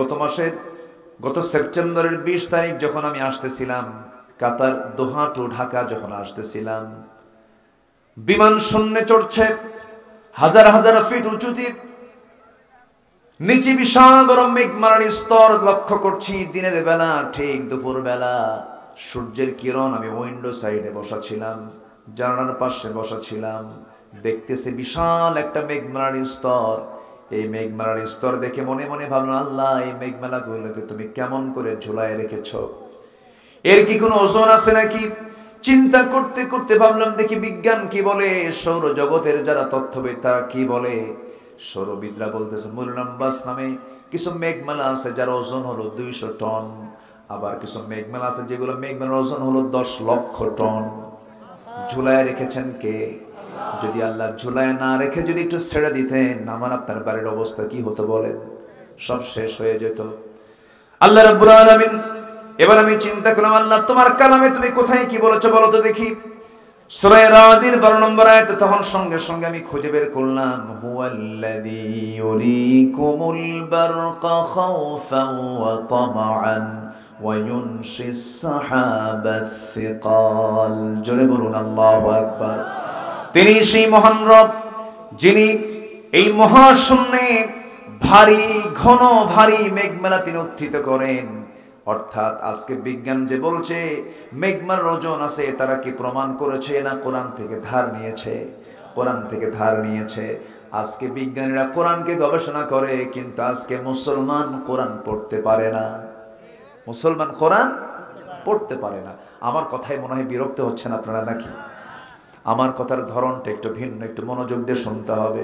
গত সেপ্টেম্বরের 20 তারিখ যখন আমি আসতেছিলাম, কাতার দোহা টু ঢাকা যখন আসতেছিলাম, বিমান শূন্যে চড়ছে, হাজার হাজার ফিট উঁচুতে, নিচে বিশাল বড় মেঘমালার স্তর লক্ষ্য করছি। দিনের বেলা, ঠিক দুপুর বেলা, সূর্যের কিরণ, আমি উইন্ডো সাইডে বসা ছিলাম, জানালার পাশে বসা ছিলাম, দেখতেছি বিশাল একটা মেঘমালার স্তর। এই মেঘমালার স্তর দেখে মনে মনে ভাবলাম, আল্লাহ, এই মেঘমালাগুলোকে তুমি কেমন করে ঝুলায় রেখেছ, এর কি কোনো ওজন আছে নাকি? চিন্তা করতে করতে ভাবলাম, দেখি বিজ্ঞান কি বলে, সৌরজগতের যারা তথ্যবিদ তারা কি বলে। সৌরবিদরা বলতেছে মুলনাম্বাস নামে কিছু মেঘমালা আছে যার ওজন হলো 200 টন, আবার কিছু মেঘমালা আছে যেগুলো মেঘমালার ওজন হলো 10 লক্ষ টন। ঝুলায় রেখেছেন কে? যদি আল্লাহ ঝুলায় না রেখে যদি একটু ছেড়ে দিতেন, আমার আপনার বাড়ির অবস্থা কি হতো বলেন? সব শেষ হয়ে যেত। আল্লাহ রাব্বুল আলামিন, এবার আমি চিন্তা করলাম, আল্লাহ তোমার কালামে তুমি কোথায় কি বলেছো বলো তো দেখি। সূরা রাদের 12 নম্বর আয়াতে তখন সঙ্গে সঙ্গে আমি খুঁজে বের করলাম, হুয়াল্লাযী ইউরিকুমুল বারকা খাওফান ওয়া তামাআন ওয়া ইউনশিস সাহাবাত সিকাল। জোরে বলুন আল্লাহু আকবার। তিনি সেই মহান রব যিনি এই মহাশূন্যে ভারী ঘন ভারী মেঘমালা তিনি উত্থিত করেন। অর্থাৎ আজকে বিজ্ঞান যে বলছে মেঘমালার ওজন আছে, তারা কি প্রমাণ করেছে না কোরআন থেকে ধার নিয়েছে? কোরআন থেকে ধার নিয়েছে। আজকে বিজ্ঞানীরা কোরআনকে গবেষণা করে, কিন্তু আজকে মুসলমান কোরআন পড়তে পারে না। মুসলমান কোরআন পড়তে পারে না। আমার কথায় মনে হয় বিরক্ত হচ্ছেন আপনারা নাকি? আমার কথার ধরনটা একটু ভিন্ন, একটু মনোযোগ দিয়ে শুনতে হবে।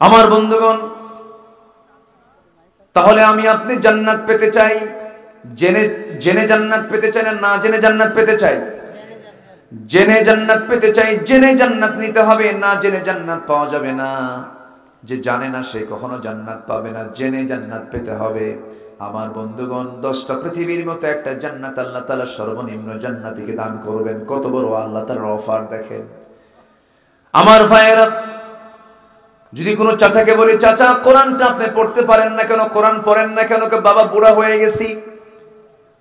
আমার বন্ধুগণ, তাহলে আমি আপনি জান্নাত পেতে চাই, জেনে জেনে জান্নাত পেতে চাই না জেনে জান্নাত পেতে চাই? জেনে জান্নাত পেতে চাই। জেনে জান্নাত নিতে হবে, না জেনে জান্নাত পাওয়া যাবে না। যে জানে না সে কখনো জান্নাত পাবে না। জেনে জান্নাত পেতে হবে। আমার বন্ধুগণ, 10টা পৃথিবীর মতো একটা জান্নাত আল্লাহ তাআলা সর্বনিম্ন জান্নাতীকে দান করবেন। কত বড় আল্লাহ তাআলার অফার দেখেন। আমার ভাইয়েরা, যদি কোনো চাচাকে বলি, চাচা কোরআনটা আপনি পড়তে পারেন না কেন, কোরআন পড়েন না কেন? বাবা বুড়া হয়ে গেছি,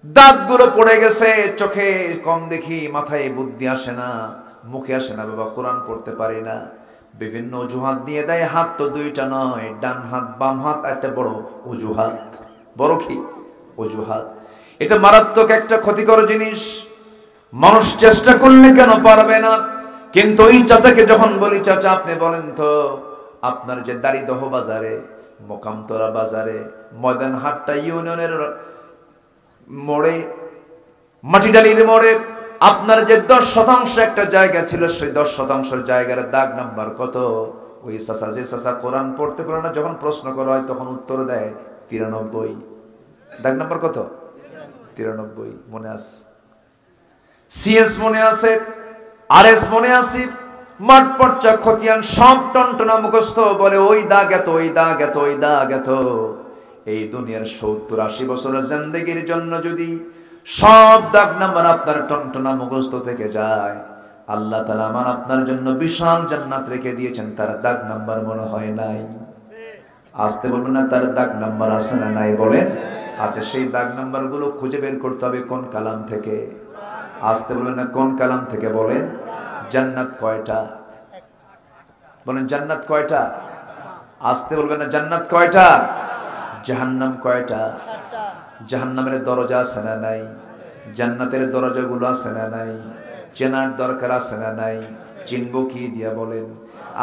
দাঁতগুলো পড়ে গেছে, চোখে কম দেখি, মাথায় বুদ্ধি আসে না, মুখে আসে না, বাবা কোরআন পড়তে পারি না। বিভিন্ন অজুহাত দিয়ে দেয়। হাত তো দুইটা নয়, ডান হাত বাম হাত একটা বড় অজুহাত। বড় কি অজুহাত? এটা মারাত্মক একটা ক্ষতিকর জিনিস। মানুষ চেষ্টা করলে কেন পারবে না? কিন্তু ওই চাচাকে যখন বলি, চাচা আপনি বলেন তো, আপনার যে দাড়িদহ বাজারে, মোকামতলা বাজারে, ময়দানহাট্টা ইউনিয়নের মোড়ে, মাটিডালির মোড়ে আপনার যে 10% একটা জায়গা ছিল, সেই 10% জায়গার দাগ নাম্বার কত? ওই চাচা, যে চাচা কোরআন পড়তে পারে না, যখন প্রশ্ন করা হয় তখন উত্তর দেয় 93। দাগ নাম্বার কত? 93 মনে আছে। সিএস মনে আছে, আরএস মনে আছে, মাঠ পর্চা খতিয়ান সব টনটনা মুখস্থ। বলে ওই দাগ এত, ওই দাগ এত, ওই দাগ এত। এই দুনিয়ার 70-80 বছরের জিন্দেগির জন্য যদি সব দাগ নাম্বার আপনার টনটনা মুখস্থ থেকে যায়, আল্লাহ তাআলা আমার আপনার জন্য বিশাল জান্নাত রেখে দিয়েছেন, তার দাগ নাম্বার মনে হয় নাই? আসতে বলবেন না, তার দাগ নাম্বার আছে না নাই বলেন? আচ্ছা, সেই দাগ নাম্বার গুলো খুঁজে বের করতে হবে কোন কালাম থেকে? আসতে বলবেন না, কোন কালাম থেকে বলেন? জান্নাত কয়টা বলেন? জান্নাত কয়টা? আসতে বলবেন না, জান্নাত কয়টা? জাহান্নাম কয়টা? জাহান্নামের দরজা আছে না নাই? জান্নাতের দরজাগুলো আছে না নাই? চেনার দরকার আছে না নাই? চিনবো কি দিয়া বলেন?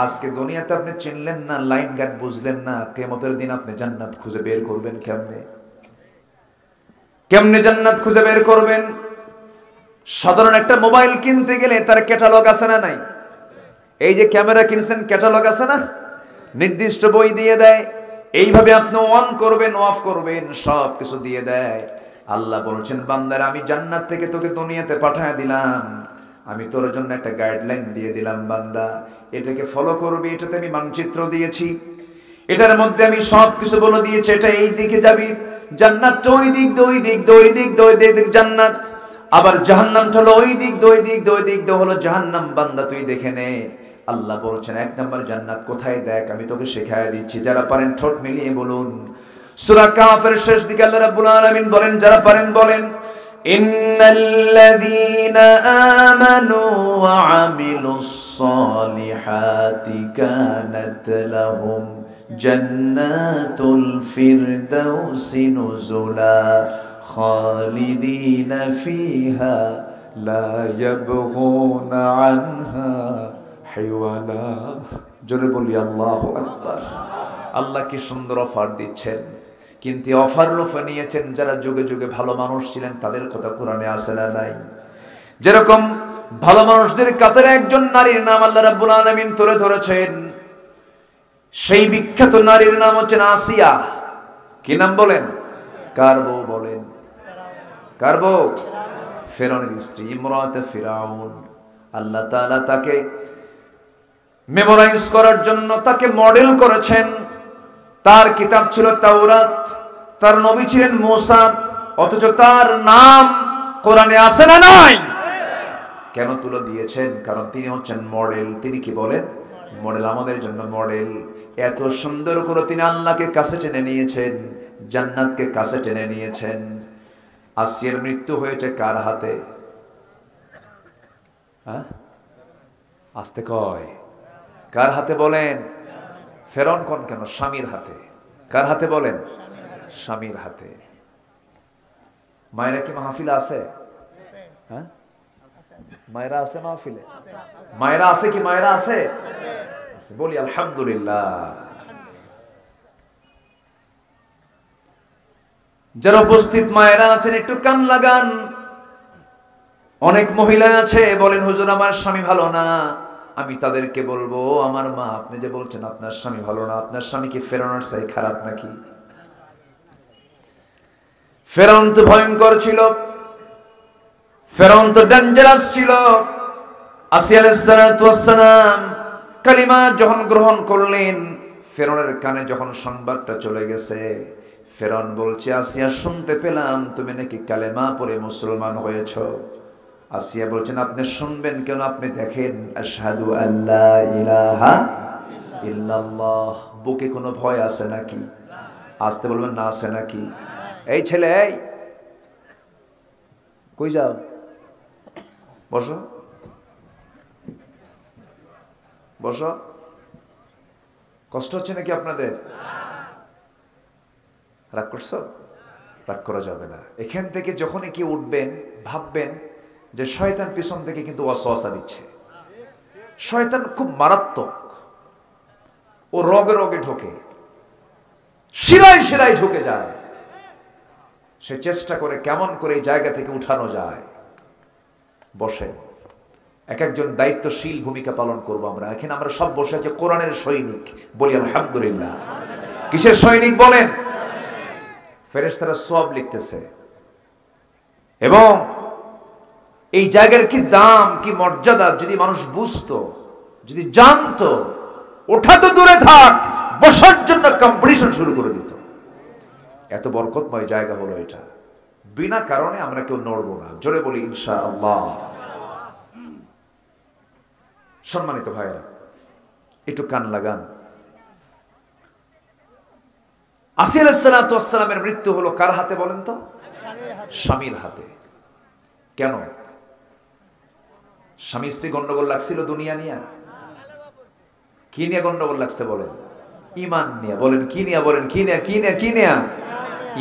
আজকে দুনিয়াতে আপনি চিনলেন না, লাইন গার্ড বুঝলেন না, কিয়ামতের দিন আপনি জান্নাত খুঁজে বের করবেন কেমনে? কেমনে জান্নাত খুঁজে বের করবেন? সাধারণ একটা মোবাইল কিনতে গেলে তার ক্যাটালগ আছে না নাই? এই যে ক্যামেরা কিনছেন, ক্যাটালগ আছে না? নির্দিষ্ট বই দিয়ে দেয়, এইভাবে আপনি অন করবেন, অফ করবেন, সব কিছু দিয়ে দেয়। আল্লাহ বলছেন, বান্দার আমি জান্নাত থেকে তোকে দুনিয়াতে পাঠায় দিলাম, আমি তোর জন্য একটা গাইডলাইন দিয়ে দিলাম, বান্দা এটাকে ফলো করবি, এটাতে আমি মানচিত্র দিয়েছি, এটার মধ্যে আমি সব কিছু বলে দিয়েছি, এটা এই দিকে যাবি, জান্নাতটা ওই দিক, দুই দিক, দুই দিক, দুই দিক জান্নাত, আবার জাহান্নামটা হলো ওই দিক, দুই দিক, দুই দিক হলো জাহান্নাম, বান্দা তুই দেখে নে। আল্লাহ বলছেন, এক নম্বর জান্নাত কোথায় দেখ, আমি তোকে শেখায় দিচ্ছি। যারা পারেন ঠোঁট মিলিয়ে বলুন সূরা কাফের শেষ দিকে আল্লাহ রাব্বুল আলামিন বলেন, যারা পারেন বলেন, ইন্নাল্লাযীনা আমানু ওয়া আমিলুস সালিহাতি কানাত লাহুম জান্নাতুল ফিরদাউসি নুজুলা খালিদিনা ফিহা লা ইয়াবগুনা আনহা হিওয়ালা। জোরে বলি আল্লাহু আকবার। আল্লাহ কি সুন্দর অফার দিচ্ছেন, কিন্তু অফার লোফে নিয়েছেন যারা যুগে যুগে ভালো মানুষ ছিলেন, তাদের কথা কোরআনে আছে না নাই? যেরকম ভালো মানুষদের কাতারে একজন নারীর নাম আল্লাহ রাব্বুল আলামিন তুলে ধরেছেন। সেই বিখ্যাত নারীর নাম হচ্ছেন আসিয়া। কি নাম বলেন? কার বউ বলেন? কার বউ? ফেরাউনের স্ত্রী, ইমরাতে ফিরাউন। আল্লাহ তাআলা তাকে মেমোরাইজ করার জন্য তাকে মডেল করেছেন। তার কিতাব ছিল তাওরাত, তার নবী ছিলেন মূসা, অথচ তার নাম কোরআনে আছে না নাই? কেন তুলে দিয়েছেন? কারণ তিনি হচ্ছেন মডেল। তিনি কি বলেন? মডেল, আমাদের জন্য মডেল। এত সুন্দর করে তিনি আল্লাহকে কাছে টেনে নিয়েছেন, জান্নাতকে কাছে টেনে নিয়েছেন। আসিয়ার মৃত্যু হয়েছে কার হাতে? আস্তে কয়, কার হাতে বলেন? ফেরাউন কোন কেন? স্বামীর হাতে। কার হাতে বলেন? স্বামীর হাতে। মায়েরা কি মাহফিলে আছে? হ্যাঁ, মায়েরা আছে মাহফিলে? মায়েরা আছে কি? মায়েরা আছে? বলি আলহামদুলিল্লাহ। যারা উপস্থিত মায়েরা আছেন একটু কান লাগান। অনেক মহিলা আছে বলেন, হুজুর আমার স্বামী ভালো না। আমি তাদেরকে বলবো, আমার মা, আপনি যে বলছেন আপনার স্বামী ভালো না, আপনার স্বামী কি ফেরাউনের চাই খারাপ নাকি? ফেরাউন তো ভয়ঙ্কর ছিল, ফেরাউন তো ডেঞ্জারাস ছিল। আসিয়া আলাইহিস সালাতু ওয়াস সালাম কালিমা যখন গ্রহণ করলেন, ফেরাউনের কানে যখন সংবাদটা চলে গেছে, ফেরাউন বলছে, আসিয়া শুনতে পেলাম তুমি নাকি কালেমা পড়ে মুসলমান হয়েছো। আসিয়া বলছেন, আপনি শুনবেন কেন? আপনি দেখেন, আশহাদু আল্লা ইলাহা ইল্লাল্লাহ। বুকে কোনো ভয় আছে নাকি? আসতে বলবেন না, আছে নাকি? এই ছেলে, এই কই যাও? বসো, বসো। কষ্ট হচ্ছে নাকি আপনাদের? রাগ করছো? রাগ করা যাবে না। এখান থেকে যখনই কি উঠবেন, ভাববেন যে শয়তান পিছন থেকে কিন্তু ওয়াসওয়াসা দিচ্ছে। শয়তান খুব মারাত্মক, ও রগে রগে ঢোকে, শিরায় শিরায় ঢুকে যায়। সে চেষ্টা করে কেমন করে এই জায়গা থেকে উঠানো যায়। বসেন, এক একজন দায়িত্বশীল ভূমিকা পালন করবো আমরা। এখানে আমরা সব বসে আছি কোরআনের সৈনিক, বলি আলহামদুলিল্লাহ। কিসের সৈনিক বলেন? ফেরেশতারা সওয়াব লিখতেছে। এবং এই জায়গার কি দাম, কি মর্যাদা যদি মানুষ বুঝতো, যদি জানতো, ওঠা তো দূরে থাক, বসার জন্য কম্পিটিশন শুরু করে দিত। এত বরকতময় জায়গা হলো এটা। বিনা কারণে আমরা কেউ নড়বো না। জোরে বলি ইনশাআল্লাহ। সম্মানিত ভাইরা, একটু কান লাগান। আসি আলাইহিস সালাতু ওয়াস সালামের মৃত্যু হলো কার হাতে বলেন তো? স্বামীর হাতে। কেন? স্বামী স্ত্রী গন্ডগোল লাগছিল দুনিয়া নিয়ে? কি নিয়ে গন্ডগোল লাগছে বলেন? ঈমান নিয়ে। বলেন কি নিয়ে? বলেন কি নিয়ে? কি নিয়ে? কি নিয়ে?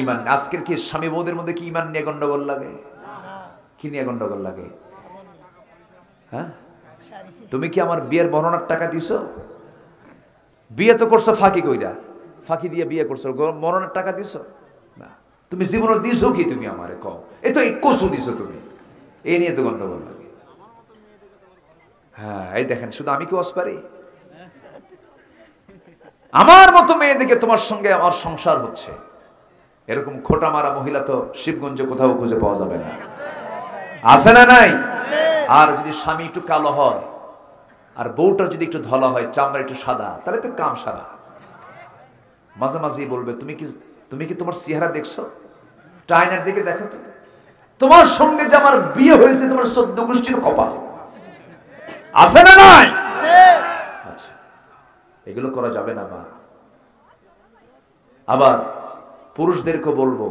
ঈমান। আজকের কি স্বামী বউদের মধ্যে কি ঈমান নিয়ে গন্ডগোল লাগে? কি নিয়ে গন্ডগোল লাগে? হ্যাঁ, তুমি কি আমার বিয়ের বর্ণনার টাকা দিছো? বিয়ে তো করছো ফাঁকি কইরা, ফাঁকি দিয়ে বিয়ে করছো, বর্ণনার টাকা দিছো না। তুমি জীবনে দিছো কি? তুমি আমারে কও, এ তো এই কসু দিছো তুমি, এই নিয়ে তো গন্ডগোল লাগে। হ্যাঁ, এই দেখেন, শুধু আমি কি ওয়াজ পারি? আমার মতো মেয়ে দেখে তোমার সঙ্গে আমার সংসার হচ্ছে, এরকম খোটা মারা মহিলা তো শিবগঞ্জে কোথাও খুঁজে পাওয়া যাবে না। আছে না নাই? আর যদি স্বামী একটু কালো হয় আর বউটা যদি একটু ধলা হয়, চামড়া একটু সাদা, তাহলে তো কাম সারা। মাঝে মাঝে বলবে, তুমি কি তোমার চেহারা দেখছো? টাইনার দিকে দেখো তো, তোমার সঙ্গে যে আমার বিয়ে হয়েছে তোমার 14 গোষ্ঠীর কপাল। আছে না নাই? আচ্ছা, এগুলো করা যাবে না মা। আবার পুরুষদেরকে বলবো,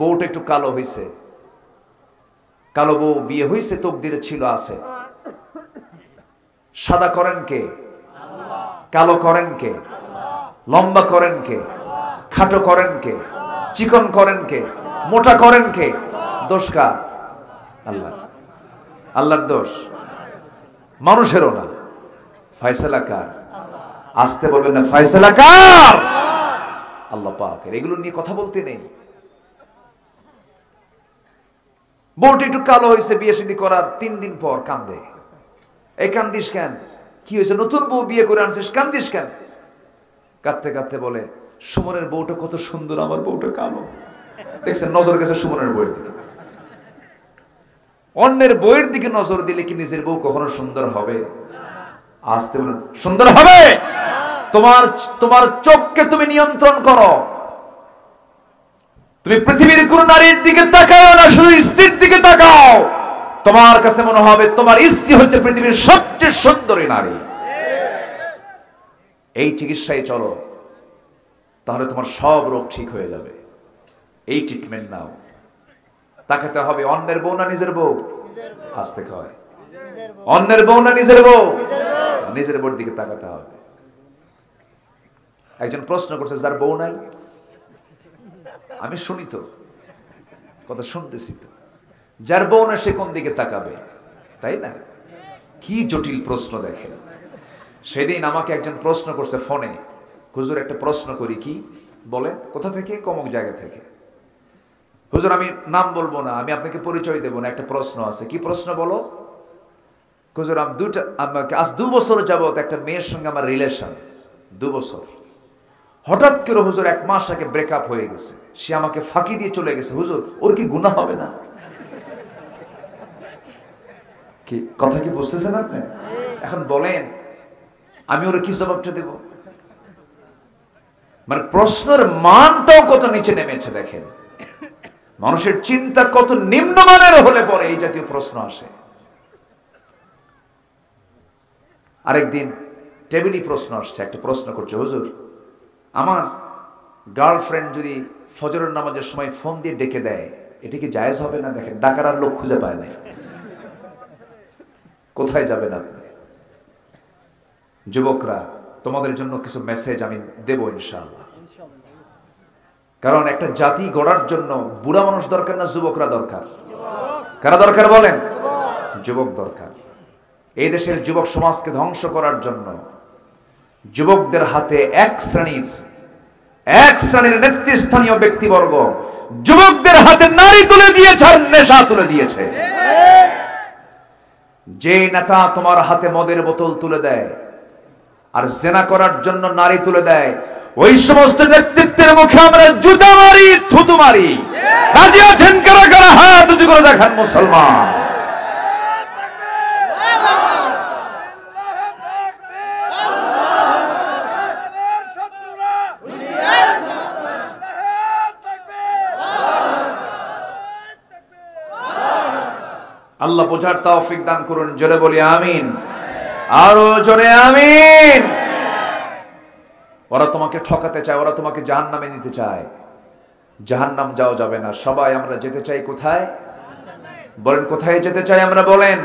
বউটা একটু কালো হয়েছে, কালো বউ বিয়ে হয়েছে, তকদিরে ছিল, আছে। সাদা করেন কে? কালো করেন কে? লম্বা করেন কে? খাটো করেন কে? চিকন করেন কে? মোটা করেন কে? দোষ কার? আল্লাহ। আল্লাহর দোষ, মানুষেরও না। ফয়সালা কার? আসতে বলবেন না, ফয়সালা কার? আল্লাহ পাকের। এগুলো নিয়ে কথা বলতে নেই। বউটি একটু কালো হয়েছে, বিয়ে শাদী করার 3 দিন পর কান্দে। এই কান্দিস কেন? কি হয়েছে? নতুন বউ বিয়ে করে আনছিস, কান্দিস কেন? কাঁদতে কাঁদতে বলে, সুমনের বউটা কত সুন্দর, আমার বউটা কালো। দেখছেন, নজর গেছে সুমনের বউয়ের দিকে। অন্যের বউয়ের দিকে নজর দিলে কি নিজের বউ কখনো সুন্দর হবে? আসতে বলেন, সুন্দর হবে। তোমার চোখকে তুমি নিয়ন্ত্রণ করো। তুমি পৃথিবীর কোন নারীর দিকে তাকাও না, শুধু স্ত্রীর দিকে তাকাও। তোমার কাছে মনে হবে তোমার স্ত্রী হচ্ছে পৃথিবীর সবচেয়ে সুন্দরী নারী। এই চিকিৎসায় চলো, তাহলে তোমার সব রোগ ঠিক হয়ে যাবে। এই ট্রিটমেন্ট নাও। তাকাতে হবে অন্যের বউ না নিজের বউ? আসতে কয়, অন্যের বউ না নিজের বউ? নিজের বউর দিকে তাকাতে হবে। একজন প্রশ্ন করছে, যার বউ নাই? আমি শুনি তো, কথা শুনতেছি তো। যার বউ না সে কোন দিকে তাকাবে? তাই না? কি জটিল প্রশ্ন দেখেন। সেদিন আমাকে একজন প্রশ্ন করছে ফোনে, হুজুর একটা প্রশ্ন করি। কি বলে? কোথা থেকে? কমক জায়গা থেকে। হুজুর আমি নাম বলবো না, আমি আপনাকে পরিচয় দেবো না, একটা প্রশ্ন আছে। কি প্রশ্ন বলো? হুজুর আজ 2 বছর যাবত একটা মেয়ের সঙ্গে আমার রিলেশন, 2 বছর। হঠাৎ করে হুজুর 1 মাস আগে ব্রেকআপ হয়ে গেছে, সে আমাকে ফাঁকি দিয়ে চলে গেছে। হুজুর ওর কি গুনাহ হবে না? কি কথা কি বুঝতেছেন আপনি? এখন বলেন আমি ওর কি জবাবটা দেব? মানে প্রশ্নের মানটাও কত নিচে নেমেছে দেখেন। মানুষের চিন্তা কত নিম্নমানের হলে পরে এই জাতীয় প্রশ্ন আসে। আরেকদিন টেবিলি প্রশ্ন আসছে, একটা প্রশ্ন করছে, হুজুর আমার গার্লফ্রেন্ড যদি ফজরের নামাজের সময় ফোন দিয়ে ডেকে দেয়, এটা কি জায়েজ হবে না? দেখেন, ডাকার আর লোক খুঁজে পায় না। কোথায় যাবেন আপনি? যুবকরা, তোমাদের জন্য কিছু মেসেজ আমি দেব ইনশাআল্লাহ। কারণ একটা জাতি গড়ার জন্য বুড়া মানুষ দরকার না, যুবকরা দরকার। কারা দরকার বলেন? যুবক দরকার। এই দেশের যুবক সমাজকে ধ্বংস করার জন্য যুবকদের হাতে এক শ্রেণীর নেতৃস্থানীয় ব্যক্তিবর্গ যুবকদের হাতে নারী তুলে দিয়েছে আর নেশা তুলে দিয়েছে। যে নেতা তোমার হাতে মদের বোতল তুলে দেয় আর জেনা করার জন্য নারী তুলে দেয়, ওই সমস্ত নেতৃত্বের মুখে আমরা জুতা মারি, থুতু মারি। রাজি আছেন কারা কারা? হাত উঁচু করে দেখান মুসলমান। আল্লাহ বোঝার তৌফিক দান করুন, জোরে বলি আমিন। আরো জোরে আমিন। ওরা তোমাকে ঠকাতে চায়, ওরা তোমাকে জাহান্নামে নিতে চায়। জাহান্নাম যাওয়া যাবে না। সবাই আমরা যেতে চাই কোথায়? বলেন কোথায় যেতে চাই আমরা? বলেন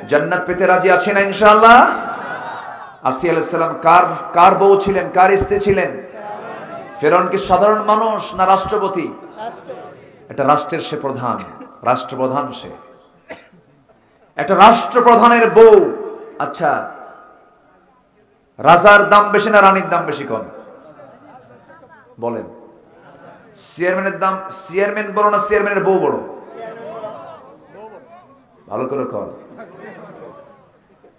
জান্নাত পেতে রাজি আছি না ইনশাআল্লাহ? আসিয়া আলাইহিস সালাম কার বউ ছিলেন, কার স্ত্রী ছিলেন? ফেরাউন কি সাধারণ মানুষ না রাষ্ট্রপতি? একটা রাষ্ট্রের সে প্রধান, রাষ্ট্রপ্রধান সে, একটা রাষ্ট্রপ্রধানের বউ। আচ্ছা, রাজার দাম বেশি না রানীর দাম বেশি? কম বলেন। চেয়ারম্যানের দাম, চেয়ারম্যান বড় না চেয়ারম্যানের বউ বড়? ভালো করে কর।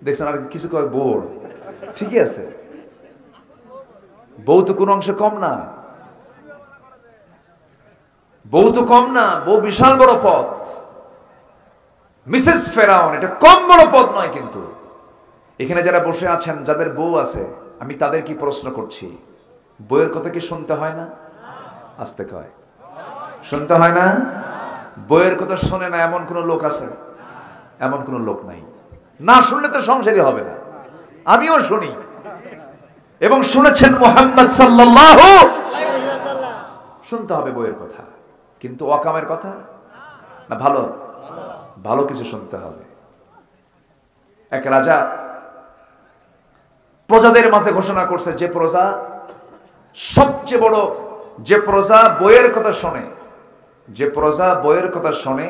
দেখছেন আর কিছু কয় বউ বড়। ঠিকই আছে, বউ তো কোন অংশে কম না, বউ তো কম না, বউ বিশাল বড় পদ। মিসেস ফেরাউন এটা কম বড় পদ নয়। কিন্তু এখানে যারা বসে আছেন, যাদের বউ আছে, আমি তাদের কি প্রশ্ন করছি, বউয়ের কথা কি শুনতে হয় না? আস্তে কয়, শুনতে হয় না? বউয়ের কথা শোনে না এমন কোন লোক আছে? এমন কোন লোক নাই। না শুনলে তো সংসারই হবে না। আমিও শুনি এবং শুনেছেন মুহাম্মদ সাল্লাল্লাহু আলাইহি ওয়াসাল্লাম। শুনতে হবে বউয়ের কথা, কিন্তু ওয়াকামের কথা না, ভালো ভালো কিছু শুনতে হবে। এক রাজা প্রজাদের মাঝে ঘোষণা করছে, যে প্রজা সবচেয়ে বড়, যে প্রজা বইয়ের কথা শোনে, যে প্রজা বইয়ের কথা শোনে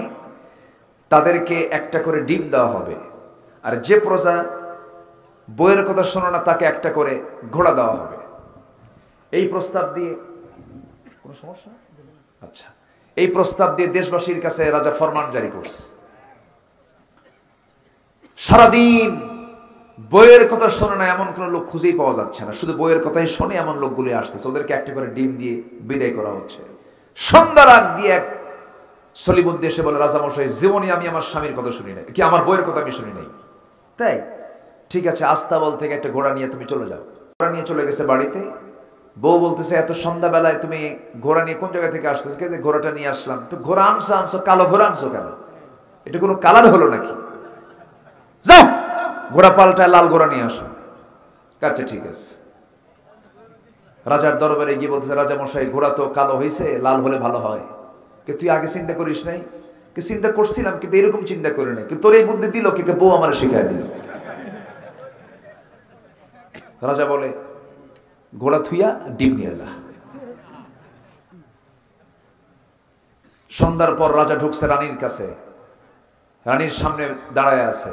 তাদেরকে একটা করে ডিম দেওয়া হবে, আর যে প্রজা বইয়ের কথা শোনে না তাকে একটা করে ঘোড়া দেওয়া হবে। এই প্রস্তাব দিয়ে কোনো সমস্যা? আচ্ছা, এই প্রস্তাব দিয়ে দেশবাসীর কাছে রাজা ফরমান জারি করছে। সারাদিন বইয়ের কথা শোনে না এমন কোন লোক খুঁজেই পাওয়া যাচ্ছে না, শুধু বইয়ের কথাই শোনে এমন লোকগুলি আসতেছে, ওদেরকে একটা করে ডিম দিয়ে বিদায় করা হচ্ছে। সন্ধ্যার আগ দিয়ে এক সলিমুদ্দি এসে বলে, রাজামশাই জীবনে আমি আমার স্বামীর কথা শুনি নাই, কি আমার বইয়ের কথা আমি শুনি নাই। তাই ঠিক আছে, আস্তাবল থেকে একটা ঘোড়া নিয়ে তুমি চলে যাও। ঘোড়া নিয়ে চলে গেছে বাড়িতে। বউ বলতেছে, এত সন্ধ্যাবেলায় তুমি ঘোড়া নিয়ে কোন জায়গা থেকে আসতেছো? ঘোড়াটা নিয়ে আসলাম। তো ঘোড়া আনছো, কালো ঘোড়া আনছো কেন? এটা কোনো কালার হলো নাকি? যাও ঘোড়া পাল্টায় লাল ঘোড়া নিয়ে আসো। আচ্ছা ঠিক আছে। রাজার দরবারে গিয়ে বলতেছে, রাজা মশাই ঘোড়া তো কালো হয়েছে, লাল হলে ভালো হয়। কে তুই আগে চিন্তা করিস নাই? কে চিন্তা করছিলাম, কিন্তু এরকম চিন্তা করে নাই। কিন্তু তোর এই বুদ্ধি দিল কে? বউ আমার শিখাই দিল। রাজা বলে, ঘোড়া থুইয়া ডিম নিয়ে যা। সন্ধ্যার পর রাজা ঢুকছে রানীর কাছে, রানীর সামনে দাঁড়ায় আছে।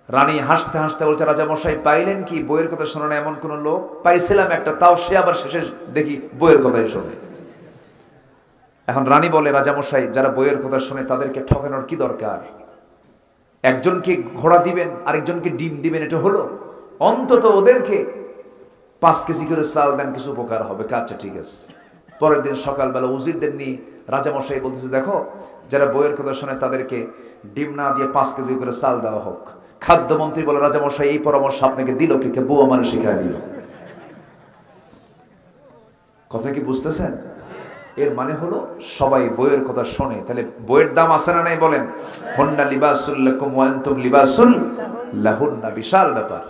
রানী হাসতে হাসতে বলছে, রাজা মশাই পাইলেন কি? বইয়ের কথা শোনে না এমন কোন লোক? পাইছিলাম একটা, তাও সে আবার শেষে দেখি বইয়ের কথাই শোনে। এখন রানী বলে, রাজা মশাই যারা বইয়ের কথা শোনে তাদেরকে ঠকানোর কি দরকার? একজনকে ঘোড়া দিবেন, আরেকজনকে ডিম দিবেন, এটা হলো? অন্তত ওদেরকে 5 কেজি করে চাল দেন, কিছু উপকার হবে। আচ্ছা ঠিক আছে। পরের দিন সকালবেলা উজিরদের নিয়ে রাজামশাই বলতেছে, দেখো যারা বইয়ের কথা শোনে তাদেরকে ডিম না দিয়ে 5 কেজি করে চাল দেওয়া হোক। খাদ্যমন্ত্রী বলে, রাজামশাই এই পরামর্শ আপনাকে দিল কে? বউ আমার শিখাই দিল। কথা কি বুঝতেছেন? এর মানে হলো সবাই বইয়ের কথা শোনে। তাহলে বইয়ের দাম আছে না নাই? বলেন। হুন্না লিবাসুল লাকুম ওয়া আনতুম লিবাসুল লাহুন্না। বিশাল ব্যাপার।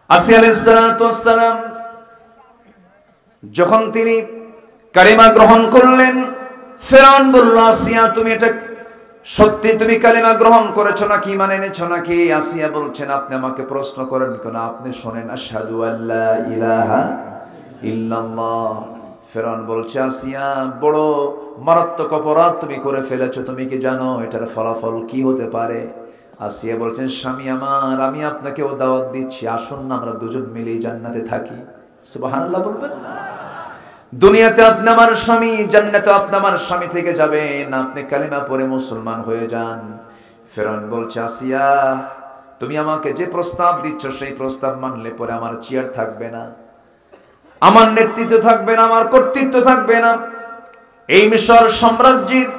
আসিয়া আলাইহিস সালাতু ওয়াস সালাম যখন তিনি কালিমা গ্রহণ করলেন, ফেরাউন বলল, আসিয়া তুমি এটা সত্যি তুমি কালিমা গ্রহণ করেছো নাকি, ঈমান এনেছো নাকি? আসিয়া বলছেন, আপনি আমাকে প্রশ্ন করেন কেন? আপনি শোনেন, আশহাদু আল্লা ইলাহা ইল্লাল্লাহ। ফেরাউন বলছে, আসিয়া বড় মারাত্মক অপরাধ তুমি করে ফেলেছো, তুমি কি জানো এটার ফলাফল কি হতে পারে? আসিয়া বলছেন, স্বামী আমার, আমি আপনাকেও দাওয়াত দিচ্ছি, আসুন না আমরা দুজন মিলেই জান্নাতে থাকি। সুবহানাল্লাহ বলবেন। দুনিয়াতে আপনি আমার স্বামী, জান্নাতে আপনি আমার স্বামী থেকে যাবেন। আপনি কালিমা পড়ে মুসলমান হয়ে যান। ফেরাউন বলছে, আসিয়া তুমি আমাকে যে প্রস্তাব দিচ্ছ সেই প্রস্তাব মানলে পরে আমার চেয়ার থাকবে না, আমার নেতৃত্ব থাকবে না, আমার কর্তৃত্ব থাকবে না। এই মিশর সাম্রাজ্যের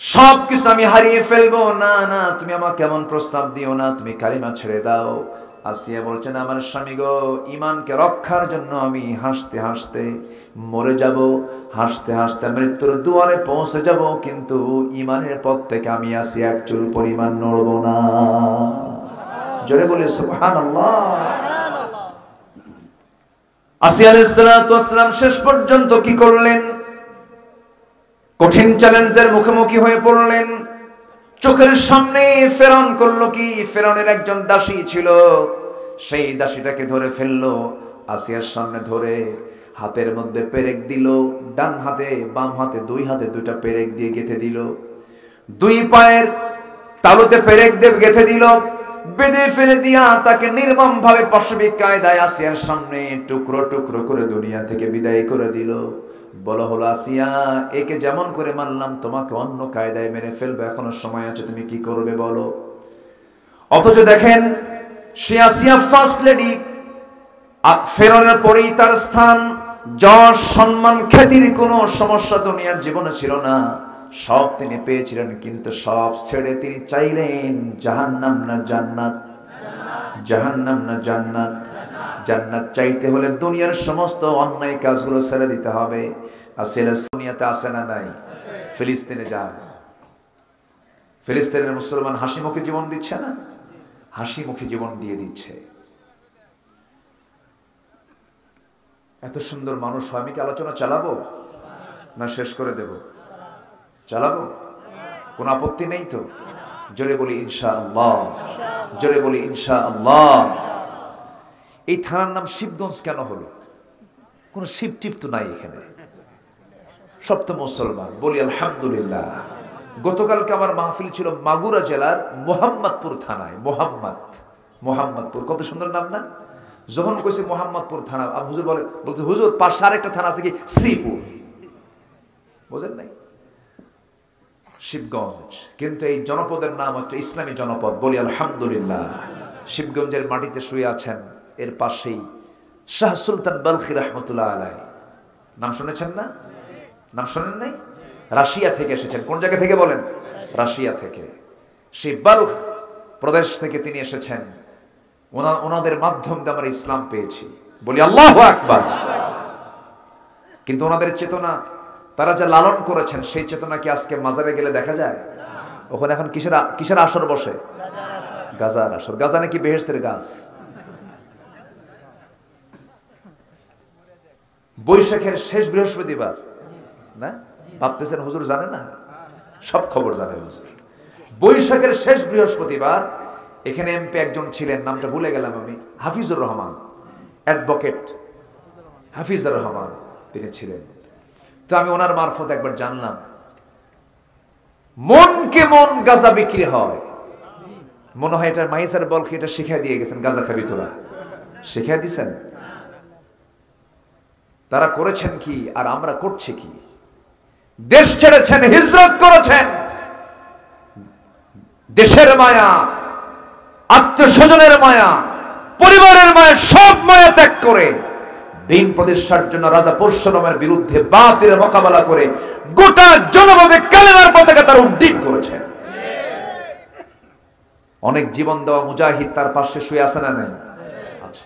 সবকিছু আমি হারিয়ে ফেলবো। না না, তুমি আমাকে এমন প্রস্তাব দিও না, তুমি কালিমা ছেড়ে দাও। আসিয়া বলছেন, আমার স্বামী গো, ঈমানকে রক্ষার জন্য আমি হাসতে হাসতে মরে যাব, হাসতে হাসতে মৃত্যুর দুয়ারে পৌঁছে যাব, কিন্তু ঈমানের পথ থেকে আমি আসিয়া এক চুল পরিমাণ নড়ব না। জোরে বলি সুবহানাল্লাহ। আসিয়া আলাইহিস সালাতু ওয়াস সালাম শেষ পর্যন্ত কি করলেন? কঠিন চ্যালেঞ্জের মুখোমুখি হয়ে পড়লেন। চোখের সামনে ফেরাউন করলো কি? ফেরাউনের একজন দাসী ছিল, সেই দাসীটাকে ধরে ফেললো, আসিয়ার সামনে ধরে হাতের মধ্যে পেরেক দিল, ডান হাতে বাম হাতে দুই হাতে দুইটা পেরেক দিয়ে গেঁথে দিল, দুই পায়ের তালুতে পেরেক দিয়ে গেঁথে দিল, বেঁধে ফেলে দিয়া তাকে নির্মম ভাবে পাশবিক কায়দায় আসিয়ার সামনে টুকরো টুকরো করে দুনিয়া থেকে বিদায় করে দিল। বলা হলো, আসিয়া, একে যেমন করে মারলাম তোমাকে অন্য কায়দায় মেরে ফেলবে, এখনো সময় আছে, তুমি কি করবে বলো? অথচ দেখেন, সে আসিয়া ফার্স্ট লেডি, ফেরাউনের পরেই তার স্থান, যশ সম্মান খ্যাতির কোনো সমস্যা দুনিয়ার জীবনে ছিল না, সব তিনি পেয়েছিলেন। কিন্তু সব ছেড়ে তিনি চাইলেন জাহান্নাম না জান্নাত, জাহান্নাম না জান্নাত। জান্নাত চাইতে হলে দুনিয়ার সমস্ত অন্যায় কাজগুলো ছেড়ে দিতে হবে। আর ছেলে দুনিয়াতে আসে না নাই? ফিলিস্তিনে যান, ফিলিস্তিনের মুসলমান হাসি মুখে জীবন দিচ্ছে না? হাসি মুখে জীবন দিয়ে দিচ্ছে। এত সুন্দর মানুষ হয়। আমি কি আলোচনা চালাবো না শেষ করে দেব? চালাবো, কোন আপত্তি নেই তো? জোরে বলি ইনশাআল্লাহ, জোরে বলি ইনশাআল্লাহ। এই থানার নাম শিবগঞ্জ কেন হলো? কোন শিব টিপ তো নাই এখানে, সব তো মুসলমান। বলি আলহামদুলিল্লাহ। গতকালকে আমার মাহফিল ছিল মাগুরা জেলার মোহাম্মদপুর থানায়। মোহাম্মদপুর কত সুন্দর নাম না? যখন কইছে মোহাম্মদপুর থানা, হুজুর বলছে হুজুর পাশে আরেকটা থানা আছে কি, শ্রীপুর। বোঝেন নাই? শিবগঞ্জ। কিন্তু এই জনপদের নাম হচ্ছে ইসলামী জনপদ। বলি আলহামদুলিল্লাহ। শিবগঞ্জের মাটিতে শুয়ে আছেন, এর পাশেই শাহ সুলতান বালখি রহমতুল্লাহ আলাইহি। নাম শুনেছেন না? নাম শোনেন নাই? রাশিয়া থেকে এসেছেন। কোন জায়গা থেকে বলেন? রাশিয়া থেকে। সেই বালখ প্রদেশ থেকে তিনি এসেছেন। ওনাদের মাধ্যম দিয়ে আমরা ইসলাম পেয়েছি। বলি আল্লাহু আকবার। কিন্তু ওনাদের চেতনা, তারা যা লালন করেছেন, সেই চেতনা কি আজকে মাজারে গেলে দেখা যায়? ওখানে এখন কিসের আসর বসে? গাজার আসর। গাজা নাকি বেহেশতের গাছ। বৈশাখের শেষ বৃহস্পতিবার না? ভাবতেছেন হুজুর জানে না? সব খবর জানে হুজুর। বৈশাখের শেষ বৃহস্পতিবার এখানে এমপি একজন ছিলেন, নামটা ভুলে গেলাম আমি, হাফিজুর রহমান, অ্যাডভোকেট হাফিজুর রহমান তিনি ছিলেন। তো আমি ওনার মারফত একবার জানলাম মন কেমন গাঁজা বিক্রি হয়। মনে হয় এটা মাইসার বলকে এটা শিখিয়ে দিয়ে গেছেন, গাঁজা খাবি তোরা, শিখিয়ে দিছেন। তারা করেছেন কি আর আমরা করছি কি? দেশ ছেড়েছেন, হিজরত করেছেন, দেশের মায়া, আত্মীয় স্বজনের মায়া, পরিবারের মায়া, সব মায়া ত্যাগ করে দিন প্রতিষ্ঠার জন্য রাজা পরশুরামের বিরুদ্ধে বাতিলের মোকাবেলা করে গোটা জনপদে কালেমার পতাকা তারা উড্ডীন করেছেন। অনেক জীবন দেওয়া মুজাহিদ তার পাশে শুয়ে আছে না নাই? আছে।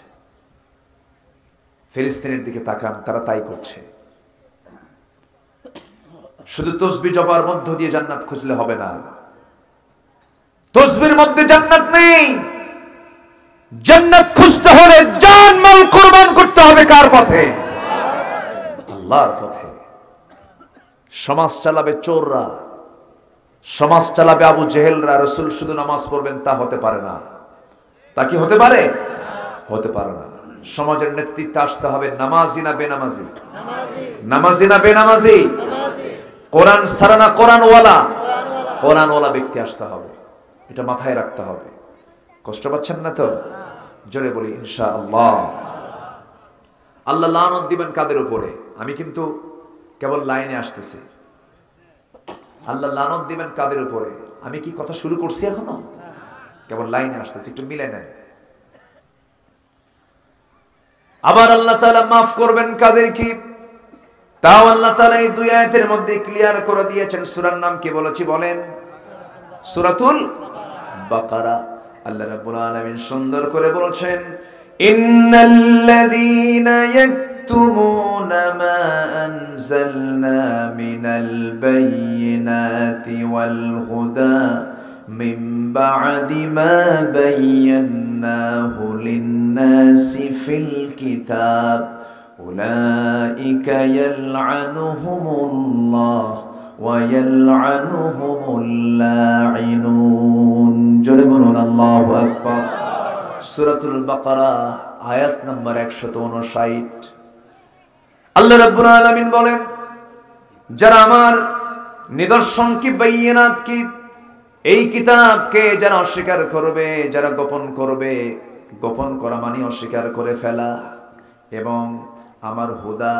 ফিলিস্তিনের দিকে তাকান, তারা তাই করছে। শুধু তসবিহ জপার মধ্য দিয়ে জান্নাত খুঁজলে হবে না। তসবির মধ্যে জান্নাত নেই। জান্নাত খুঁজতে হলে জান মাল কুরবান করতে হবে। কার পথে? আল্লাহর পথে। সমাজ চালাবে চোররা, সমাজ চালাবে আবু জেহেলরা। রাসূল শুধু নামাজ পড়বেন তা হতে পারে না। তা কি হতে পারে? হতে পারে না। সমাজের নেতৃত্বে আসতে হবে নামাজি না বেনামাজি, নামাজি না বেনামাজি, কোরআন ছাড়া না কোরআনওয়ালা, কোরআনওয়ালা ব্যক্তি আসতে হবে। এটা মাথায় রাখতে হবে। কষ্ট পাচ্ছেন না তো? জোরে বলি ইনশাআল্লাহ। আল্লাহ লানত দিবেন কাদের উপরে? আমি কিন্তু কেবল লাইনে আসতেছি। আল্লাহ লানত দিবেন কাদের উপরে? আমি কি কথা শুরু করছি এখনো? কেবল লাইনে আসতেছি, একটু মিলে নেন। আবার আল্লাহ তাআলা মাফ করবেন কাদের কি? তাও আল্লাহ তাআলা এই দুই আয়াতের মধ্যে ক্লিয়ার করে দিয়েছেন। সূরার নাম কি বলেছি বলেন? সূরাতুল বাকারা। আল্লাহ রাব্বুল আলামিন সুন্দর করে বলেছেন, ইন্নাল্লাযীনা ইয়াকতুমুনা মা আনজালনা মিনাল বায়িনাতি ওয়াল হুদা মিন বা'দি মা বায়্যানাহু লিন-নাসি ফিল কিতাব উলাইকা ইয়ালআনুহুমুল্লাহ ওয়া ইয়ালআনুহুমুল লাঈনুন। জোরে বলুন আল্লাহু আকবার। সূরাতুল বাকারা আয়াত নম্বর 159। আল্লাহ রাব্বুল আলামিন বলেন, যারা আমার নিদর্শন কি বাইয়িনাত কি এই কিতাবকে যারা অস্বীকার করবে, যারা গোপন করবে, গোপন করা মানে অস্বীকার করে ফেলা, এবং আমার হুদা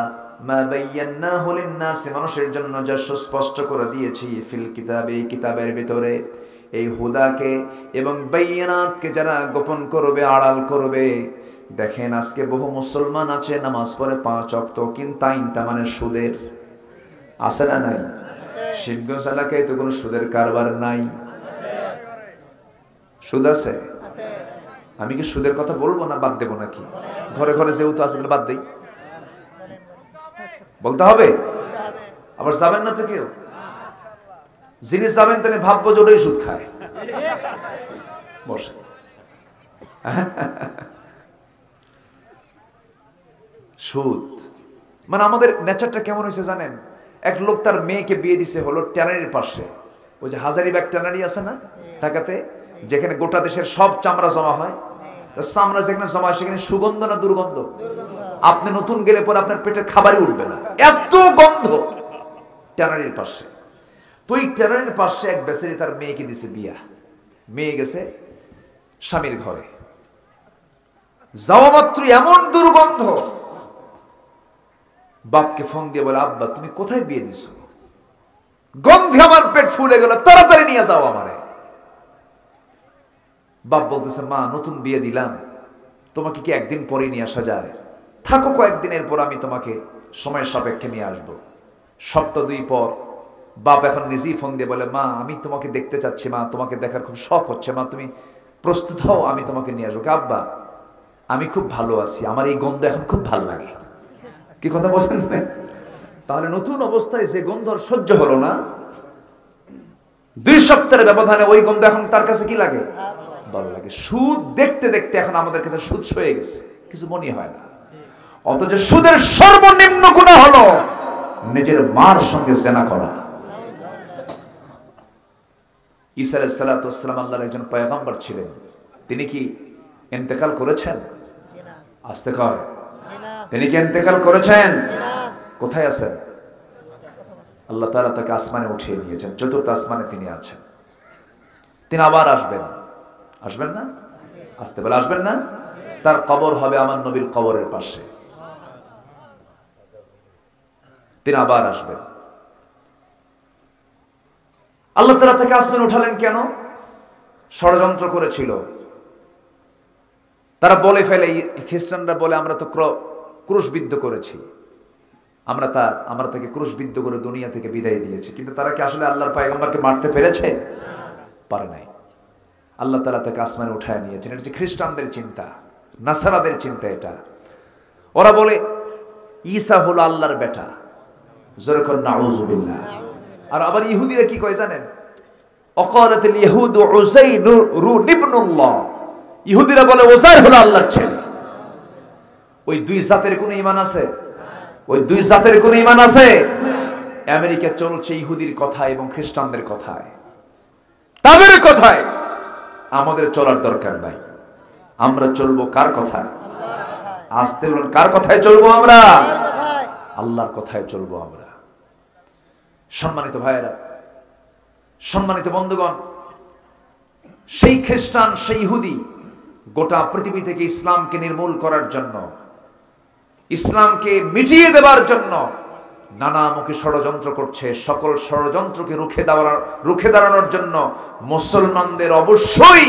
মা বায়্যানাহু লিন-নাস মানুষের জন্য যা সুস্পষ্ট করে দিয়েছি ফিল কিতাবে এই কিতাবের ভিতরে, এই হুদাকে এবং বাইয়িনাতকে যারা গোপন করবে, আড়াল করবে। দেখেন আজকে বহু মুসলমান আছে নামাজ পড়ে 5 ওয়াক্ত, কিন্তু তার মানে সুদের আছে না নাই? শিবগঞ্জ এলাকায় তো কোনো সুদের কারবার নাই। সুদ আছে? আমি কি সুদের কথা বলবো না বাদ দেবো নাকি? ঘরে ঘরে যেহেতু আছে বাদ দেই, বলতে হবে। আবার যাবেন না তো কেউ, যিনি যাবেন তাহলে ভাববো যে ওটাই সুদ খায়। বসে সুদ মানে আমাদের নেচারটা কেমন হয়েছে জানেন? এক লোক তার মেয়েকে বিয়ে দিছে হলো ট্যানারির পাশে, ওই যে হাজারিবাগ ট্যানারি আছে না ঢাকাতে, যেখানে গোটা দেশের সব চামড়া জমা হয়। চামড়া যেখানে জমা হয় সেখানে সুগন্ধ না দুর্গন্ধ? আপনি নতুন গেলে পরে আপনার পেটের খাবারই উঠবে না, এত গন্ধ ট্যানারির পাশে। তো এই ট্যানারির পাশে এক বেচারি তার মেয়েকে দিছে বিয়া। মেয়ে গেছে স্বামীর ঘরে, যাওয়া মাত্র এমন দুর্গন্ধ, বাপকে ফোন দিয়ে বলে, আব্বা তুমি কোথায় বিয়ে দিছো? গন্ধে আমার পেট ফুলে গেল, তাড়াতাড়ি নিয়ে যাও আমারে। বাপ বলতেছে, মা নতুন বিয়ে দিলাম, তোমাকে কি একদিন পরে নিয়ে আসা যায়? থাকো কয়েকদিনের পর আমি তোমাকে সময়ের সাপেক্ষে নিয়ে আসবো। সপ্তাহ 2 পর বাপ এখন নিজেই ফোন দিয়ে বলে, মা আমি তোমাকে দেখতে চাচ্ছি, মা তোমাকে দেখার খুব শখ হচ্ছে, মা তুমি প্রস্তুত হও, আমি তোমাকে নিয়ে আসবো। আব্বা আমি খুব ভালো আছি, আমার এই গন্ধ এখন খুব ভালো লাগে। কি কথা বলছেন? তাহলে নতুন অবস্থায় যে গন্ধ সহ্য হলো না, 2 সপ্তাহের ব্যবধানে ওই গন্ধ এখন তার কাছে কি লাগে? ভালো লাগে। সুদ দেখতে দেখতে এখন আমাদের কাছে সুদ হয়ে গেছে, কিছু মনে হয় না। অথচ সুদের সর্বনিম্ন গুনাহ হলো নিজের মার সঙ্গে জিনা করা। ঈসা আলাইহিস সালাতু ওয়াস সালাম আল্লাহর একজন পয়গম্বর ছিলেন, তিনি কি ইন্তেকাল করেছেন? আস্তে কয়, তিনি কি ইন্তেকাল করেছেন? কোথায় আছেন? আল্লাহ তাআলা তাকে আসমানে উঠিয়ে নিয়েছেন, 4র্থ আসমানে তিনি আছেন। তিনি আবার আসবেন, আসবেন না? আসতে বলে আসবেন না? তার কবর হবে আমার নবীর কবরের পাশে, তিনি আবার আসবেন। আল্লাহ তাআলা তাকে আসমানে উঠালেন কেন? ষড়যন্ত্র করেছিল। তারা বলে ফেলে, খ্রিস্টানরা বলে আমরা তো ক্রুশবিদ্ধ করেছি, আমরা তাকে ক্রুশবিদ্ধ করে দুনিয়া থেকে বিদায় দিয়েছি। কিন্তু তারা কি আসলে আল্লাহর পয়গম্বরকে মারতে পেরেছে? পারে নাই। আল্লাহ তাআলা তাকে আসমানে উঠায় নিয়েছেন। এটা হচ্ছে খ্রিস্টানদের চিন্তা, নাসারাদের চিন্তা এটা। ওরা বলে ঈসা হলো আল্লাহর বেটা, যেরকম নাউযুবিল্লাহ। আর আবার ইহুদিরা কি কয় জানেন? অকালাতুল ইহুদ উযাইর ইবনুল্লাহ, ইহুদিরা বলে উযাইর হলো আল্লাহর ছেলে। ওই 2 জাতের কোন ঈমান আছে? ওই 2 জাতের কোন ঈমান আছে? আমেরিকা চলছে ইহুদির কথা এবং খ্রিস্টানদের কথায়, তাদের কথায়। আমাদের চলার দরকার নাই, আমরা চলবো কার কথায়? আসতে বলুন, কার কথায় চলবো আমরা? আল্লাহর কথায় চলবো আমরা। সম্মানিত ভাইয়েরা, সম্মানিত বন্ধুগণ, সেই খ্রিস্টান, সেই ইহুদি গোটা পৃথিবী থেকে ইসলামকে নির্মূল করার জন্য, ইসলামকে মিটিয়ে দেওয়ার জন্য নানামুখী ষড়যন্ত্র করছে। সকল ষড়যন্ত্রকে রুখে দাঁড়ানোর জন্য মুসলমানদের অবশ্যই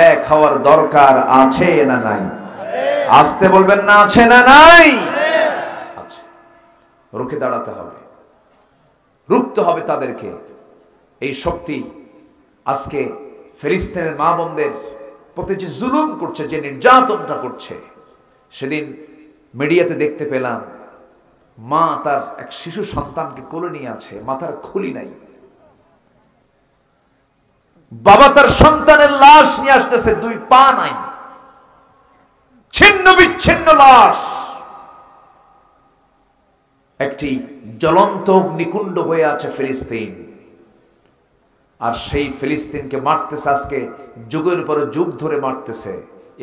এক হওয়ার দরকার আছে না নাই? আসতে বলবেন না, আছে না নাই? আছে। রুখে দাঁড়াতে হবে, রুখতে হবে তাদেরকে। এই শক্তি আজকে ফিলিস্তিনের মা বোনদের প্রতি যে জুলুম করছে, যে নির্যাতনটা করছে, সেদিন মিডিয়াতে দেখতে পেলাম মা তার এক শিশু সন্তানকে কোলে নিয়ে আছে, মাথার খুলি নাই, বাবা তার সন্তানের লাশ নিয়ে আসতেছে, 2 পা নাই, ছিন্ন বিচ্ছিন্ন লাশ, একটি জ্বলন্ত অগ্নিকুণ্ড হয়ে আছে ফিলিস্তিন। আর সেই ফিলিস্তিনকে মারতেছে আজকে, যুগের পর যুগ ধরে মারতেছে।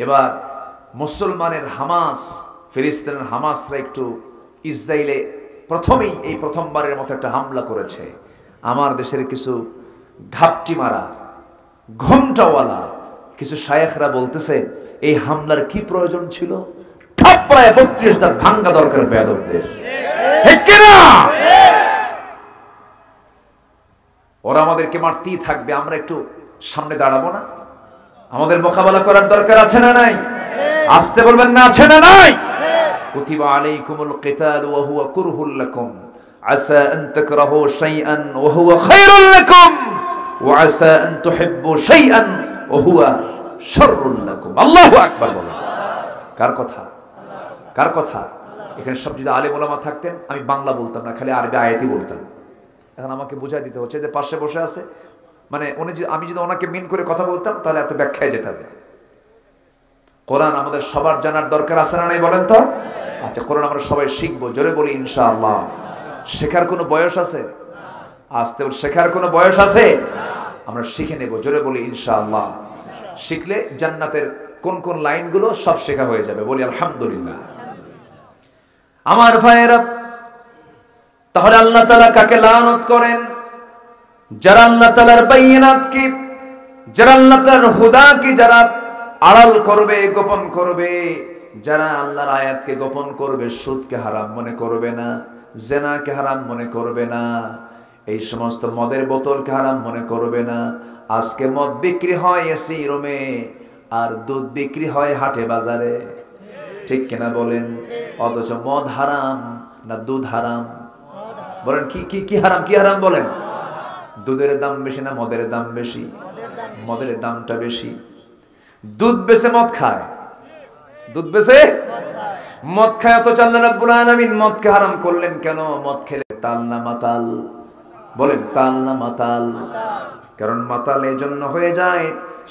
এবার মুসলমানের হামাস, ফিলিস্তিনের হামাসরা একটু ইসরায়েলে প্রথমবারের মতো একটা হামলা করেছে। আমার দেশের কিছু ঘাপটি মারা ঘণ্টাওয়ালা কিছু শায়েখরা বলতেছে এই হামলার কি প্রয়োজন ছিল, প্রায় 32 দাঁত ভাঙ্গা দরকার বেয়াদবদের। ওরা আমাদেরকে মারতেই থাকবে, আমরা একটু সামনে দাঁড়াবো না? আমাদের মোকাবেলা করার দরকার আছে না নাই? আসতে বলবেন না, আছে না নাই? কুতিবা আলাইকুমুল কিতালু ওয়া হুয়া কুরহুল লাকুম আসা আন তাকরাহু শাইআন ওয়া হুয়া খায়রুল লাকুম ওয়া আসা আন তুহিব্বু শাইআন ওয়া হুয়া শাররুল লাকুম। আল্লাহু আকবার বলেন। কার কথা? কার কথা? এখানে সব যদি আলেম ওলামা থাকতেন আমি বাংলা বলতাম না, খালি আরবি আয়াতই বলতাম। এখন আমাকে বুঝাই দিতে হচ্ছে যে পাশে বসে আছে, মানে আমি যদি ওনাকে মিন করে কথা বলতাম তাহলে এত ব্যাখ্যায় যেতে হবে। কোরআন আমাদের সবার জানার দরকার আছে না নাই বলেন তো? আচ্ছা, কোরআন আমরা সবাই শিখবো, জোরে বলি ইনশাআল্লাহ। শেখার কোনো বয়স আছে? আসতে শেখার কোনো বয়স আছে? আমরা শিখে নেব, জোরে বলি ইনশাআল্লাহ। শিখলে জান্নাতের কোন কোন লাইনগুলো সব শেখা হয়ে যাবে, বলি আলহামদুলিল্লাহ। আমার ভাইয়েরা, তাহলে আল্লাহ তাআলা কাকে লানত করেন? যারা আল্লাহ তাআলার বাইনাতকে, যারা আল্লাহ তাআলার হুদাকে যারা আড়াল করবে, গোপন করবে, যারা আল্লাহর আয়াতকে গোপন করবে, সুদকে হারাম মনে করবে না, জেনাকে হারাম মনে করবে না, এই সমস্ত মদের বোতলকে হারাম মনে করবে না। আজকে মদ বিক্রি হয় এসি রুমে, আর দুধ বিক্রি হয় হাটে বাজারে, ঠিক কিনা বলেন? অথচ মদ হারাম না দুধ হারাম? বলেন কি হারাম? কি হারাম বলেন? দুধের দাম বেশি না মদের দাম বেশি? মদের দামটা বেশি। দুধ বেচে মদ খায়, দুধ বেচে মদ খায়, অথচ আল্লাহ রাব্বুল আলামিন মদকে হারাম করলেন কেন? মদ খেলে তাল না মাতাল? বলেন তাল না মাতাল? কারণ মাতাল এই জন্য হয়ে যায়,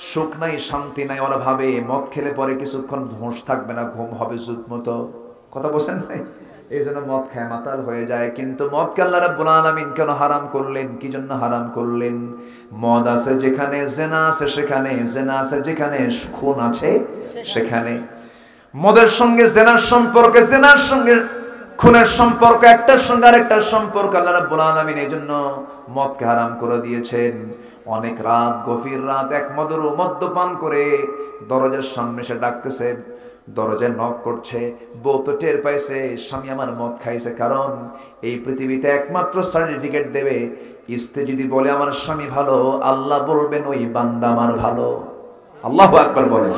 সুখ নাই, শান্তি নাই। ওরা ভাবে মদ খেলে পরে কিছুক্ষণ হুঁশ থাকবে না, ঘুম হবে সুদ মতো। কথা বলছেন নাই? এই জন্য মদ খায়, মাতাল হয়ে যায়। কিন্তু মদকে আল্লাহ রাব্বুল আলামিন কেন হারাম করলেন? কি জন্য হারাম করলেন? মদ আছে যেখানে জেনা আছে সেখানে, জেনা আছে যেখানে খুন আছে সেখানে। মদের সঙ্গে জেনার সম্পর্ক, জেনার সঙ্গে খুনের সম্পর্ক, একটার সঙ্গে আরেকটার সম্পর্ক। আল্লাহ রাব্বুল আলামিন এই জন্য মদকে হারাম করে দিয়েছেন। অনেক রাত, গভীর রাত, এক মদ্যপান করে দরজার সামনে সে ডাকতেছে, দরজায় নক করছে, বউ তো টের পাইছে স্বামী আমার মদ খাইছে। কারণ এই পৃথিবীতে একমাত্র সার্টিফিকেট দেবে স্ত্রী যদি বলে আমার স্বামী ভালো, আল্লাহ বলবেন ওই বান্দা আমার ভালো। আল্লাহু আকবার বলেন।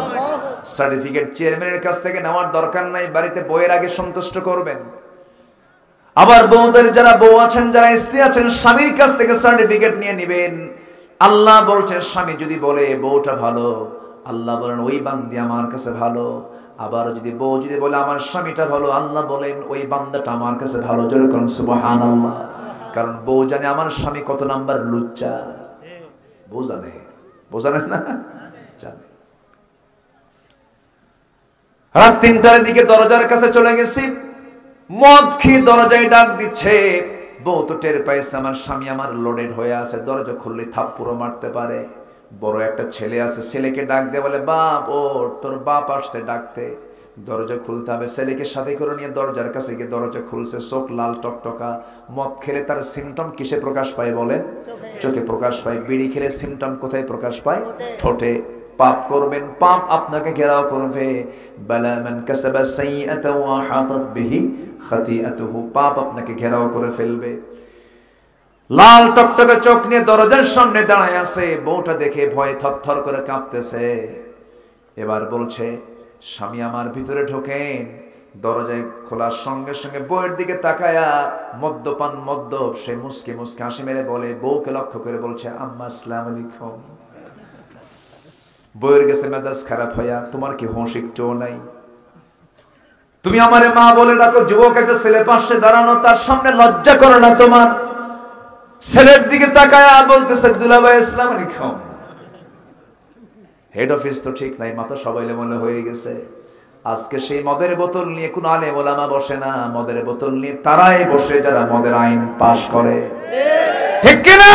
সার্টিফিকেট চেয়ারম্যানের কাছ থেকে নেওয়ার দরকার নাই, বাড়িতে বউয়ের আগে সন্তুষ্ট করবেন। আবার বউদের যারা বউ আছেন, যারা স্ত্রী আছেন, স্বামীর কাছ থেকে সার্টিফিকেট নিয়ে নেবেন। আল্লাহ বলছেন স্বামী যদি বলে বউটা ভালো, আল্লাহ বলেন ওই বান্দি আমার কাছে ভালো। আবার যদি বউ যদি বলে আমার স্বামীটা ভালো, আল্লাহ বলেন ওই বান্দাটা আমার কাছে ভালো। জোরে করুন সুবহানাল্লাহ। কারণ বউ জানে আমার স্বামী কত নাম্বার লুচ্চা, বউ জানে। বউ জানে না? জানে। রাত 3টার দিকে দরজার কাছে চলে গেছি, মদ খেয়ে দরজায় ডাক দিচ্ছে। বউ তো টের পাইছে আমার স্বামী আমার লোডেড হয়ে আছে, দরজা খুললে থাপ্পড় মারতে পারে। বড় একটা ছেলে আছে, ছেলেকে ডাক দিয়ে বলে বাপ, ও তোর বাপ আসছে ডাকতে, দরজা খুলতে হবে। ছেলেকে সাথে করে নিয়ে দরজার কাছে গিয়ে দরজা খুলছে, চোখ লাল টকটকা। মদ খেলে তার সিমটম কিসে প্রকাশ পায় বলেন? চোখে প্রকাশ পায়। বিড়ি খেলে সিমটম কোথায় প্রকাশ পায়? ঠোঁটে। পাপ করবেন, পাপ আপনাকে ঘেরাও করবে। বালা মান কাসাবা সাইয়্যাতাও ওয়া হাতাত বিহি খাতিআতুহু, পাপ আপনাকে ঘেরাও করে ফেলবে। লাল টকটকে চোখ নিয়ে দরজার সামনে দাঁড়ায় আছে, বউটা দেখে ভয়ে থরথর করে কাঁপতেছে। এবার বলছে স্বামী আমার ভিতরে ঢোকেন। দরজায় খোলার সঙ্গে সঙ্গে বউয়ের দিকে তাকায়া মদ্যপান মদ্যপ সে মুসকে মুসকে হাসি মেরে বলে, বউকে লক্ষ্য করে বলছে আম্মা আসসালামু আলাইকুম। বউয়ের গেছে মেজাজ খারাপ হইয়া, তোমার কি হোশ একটুও নাই? তুমি আমারে মা বলে ডাকো, যুবক একটা ছেলে পাশে দাঁড়ানো, তার সামনে লজ্জা করে না তোমার? ছেলের দিকে তাকায়া বলতেছে দুলাভাই আসসালামু আলাইকুম। হেড অফিস তো ঠিক নাই, মাথা সবাই এলোমেলো হয়ে গেছে। আজকে সেই মদের বোতল নিয়ে কোন আলেম ওলামা বসে না, মদের বোতল নিয়ে তারাই বসে যারা মদের আইন পাশ করে, ঠিক কিনা?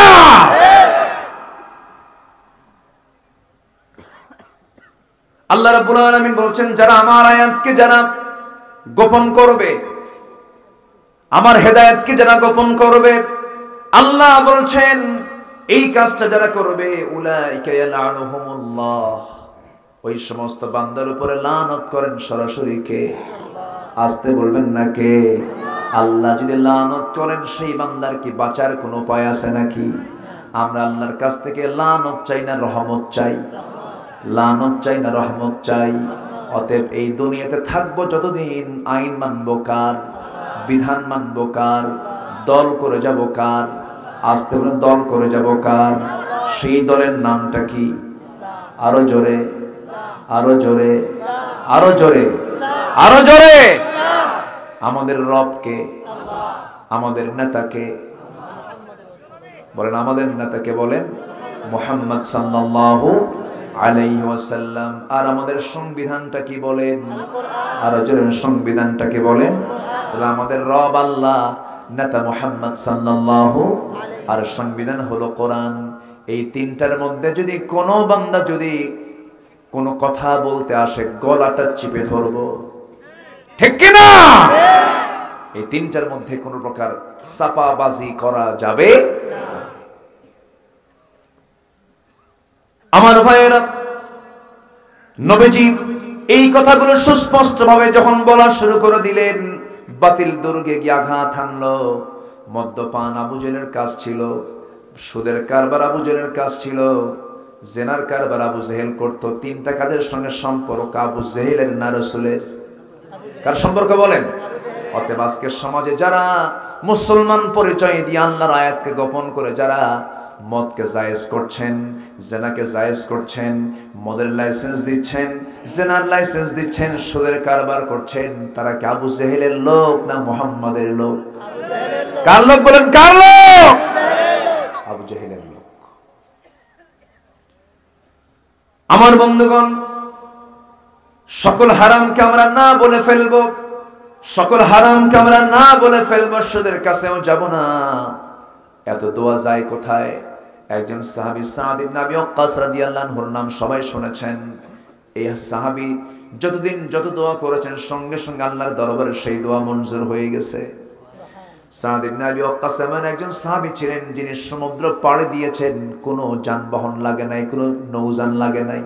আল্লাহ রাব্বুল আলামিন বলছেন, যারা আমার আয়াতকে যারা গোপন করবে, আমার হেদায়েতকে যারা গোপন করবে, আল্লাহ বলছেন এই কাজটা যারা করবে, উলাইকা ইয়ালআনুহুমুল্লাহ, ওই সমস্ত বান্দার উপরে লানত করেন সরাসরি কে? আসতে বলবেন না কে? আল্লাহ যদি লানত করেন সেই বান্দার কি বাঁচার কোনো উপায় আছে নাকি? আমরা আল্লাহর কাছ থেকে লানত চাই না রহমত চাই? লানত চাই না রহমত চাই? অতএব এই দুনিয়াতে থাকবো যতদিন আইন মানবো কার? বিধান মানবো কার? দল করে যাব কার? আসতে বলেন দল করে যাব কার? সেই দলের নামটা কি? আরো জোরে, আরো জোরে, আরো জোরে, আরো জোরে। আমাদের রবকে, আমাদের নেতাকে বলেন, আমাদের নেতাকে বলেন মুহাম্মদ সাল্লাল্লাহু আলাইহি ওয়াসাল্লাম। আর আমাদের সংবিধানটা কি বলেন? আরো জোরে, সংবিধানটা কি বলেন? তাহলে আমাদের রব আল্লাহ, নেতা মুহাম্মদ সাল্লাল্লাহু, আর সংবিধান হলো কোরআন। এই তিনটার মধ্যে যদি কোনো বান্দা যদি কোনো কথা বলতে আসে, গলাটা চিপে ধরবো, ঠিক কিনা? এই তিনটার মধ্যে কোনো প্রকার চাপাবাজি করা যাবে না। আমার ভাইয়েরা, নবীজি এই কথাগুলো সুস্পষ্ট ভাবে যখন বলা শুরু করে দিলেন, বাতিল দুর্গে গিয়ে আঘাত হানলো। মদ্যপান আবু জেহেলের কাজ ছিল, সুদের কারবার আবু জেহেলের কাজ ছিল, জেনার কারবার আবু জেহেল করত। তিনটা কাজের সঙ্গে সম্পর্ক আবু জেহেলের না রাসূলের? কার সম্পর্ক বলেন? অতএব আজকের সমাজে যারা মুসলমান পরিচয় দিয়ে আল্লাহর আয়াতকে গোপন করে যারা মদকে জায়েজ করছেন, জেনাকে জায়েজ করছেন, মদের লাইসেন্স দিচ্ছেন, জেনার লাইসেন্স দিচ্ছেন, সুদের কারবার করছেন, তারা কি আবু জেহেলের লোক না মুহাম্মাদের লোক? কার লোক বলেন? কার লোক? আবু জেহেলের লোক। আমার বন্ধুগণ, সকল হারামকে আমরা না বলে ফেলবো, সকল হারামকে আমরা না বলে ফেলবো, সুদের কাছেও যাব না। এত দোয়া যায় কোথায়? একজন সাহাবী সাদ ইবনে আবি ওয়াক্কাস রাদিয়াল্লাহু আনহুর নাম সবাই শুনেছেন। এই সাহাবী যতদিন যত দোয়া করেছেন, সঙ্গে সঙ্গে আল্লাহর দরবারে সেই দোয়া মঞ্জুর হয়ে গেছে। সাদ ইবনে আবি ওয়াক্কাস এমন একজন সাহাবী ছিলেন যিনি সমুদ্র পাড়ি দিয়েছেন, কোনো যানবাহন লাগে নাই, কোনো নৌযান লাগে নাই।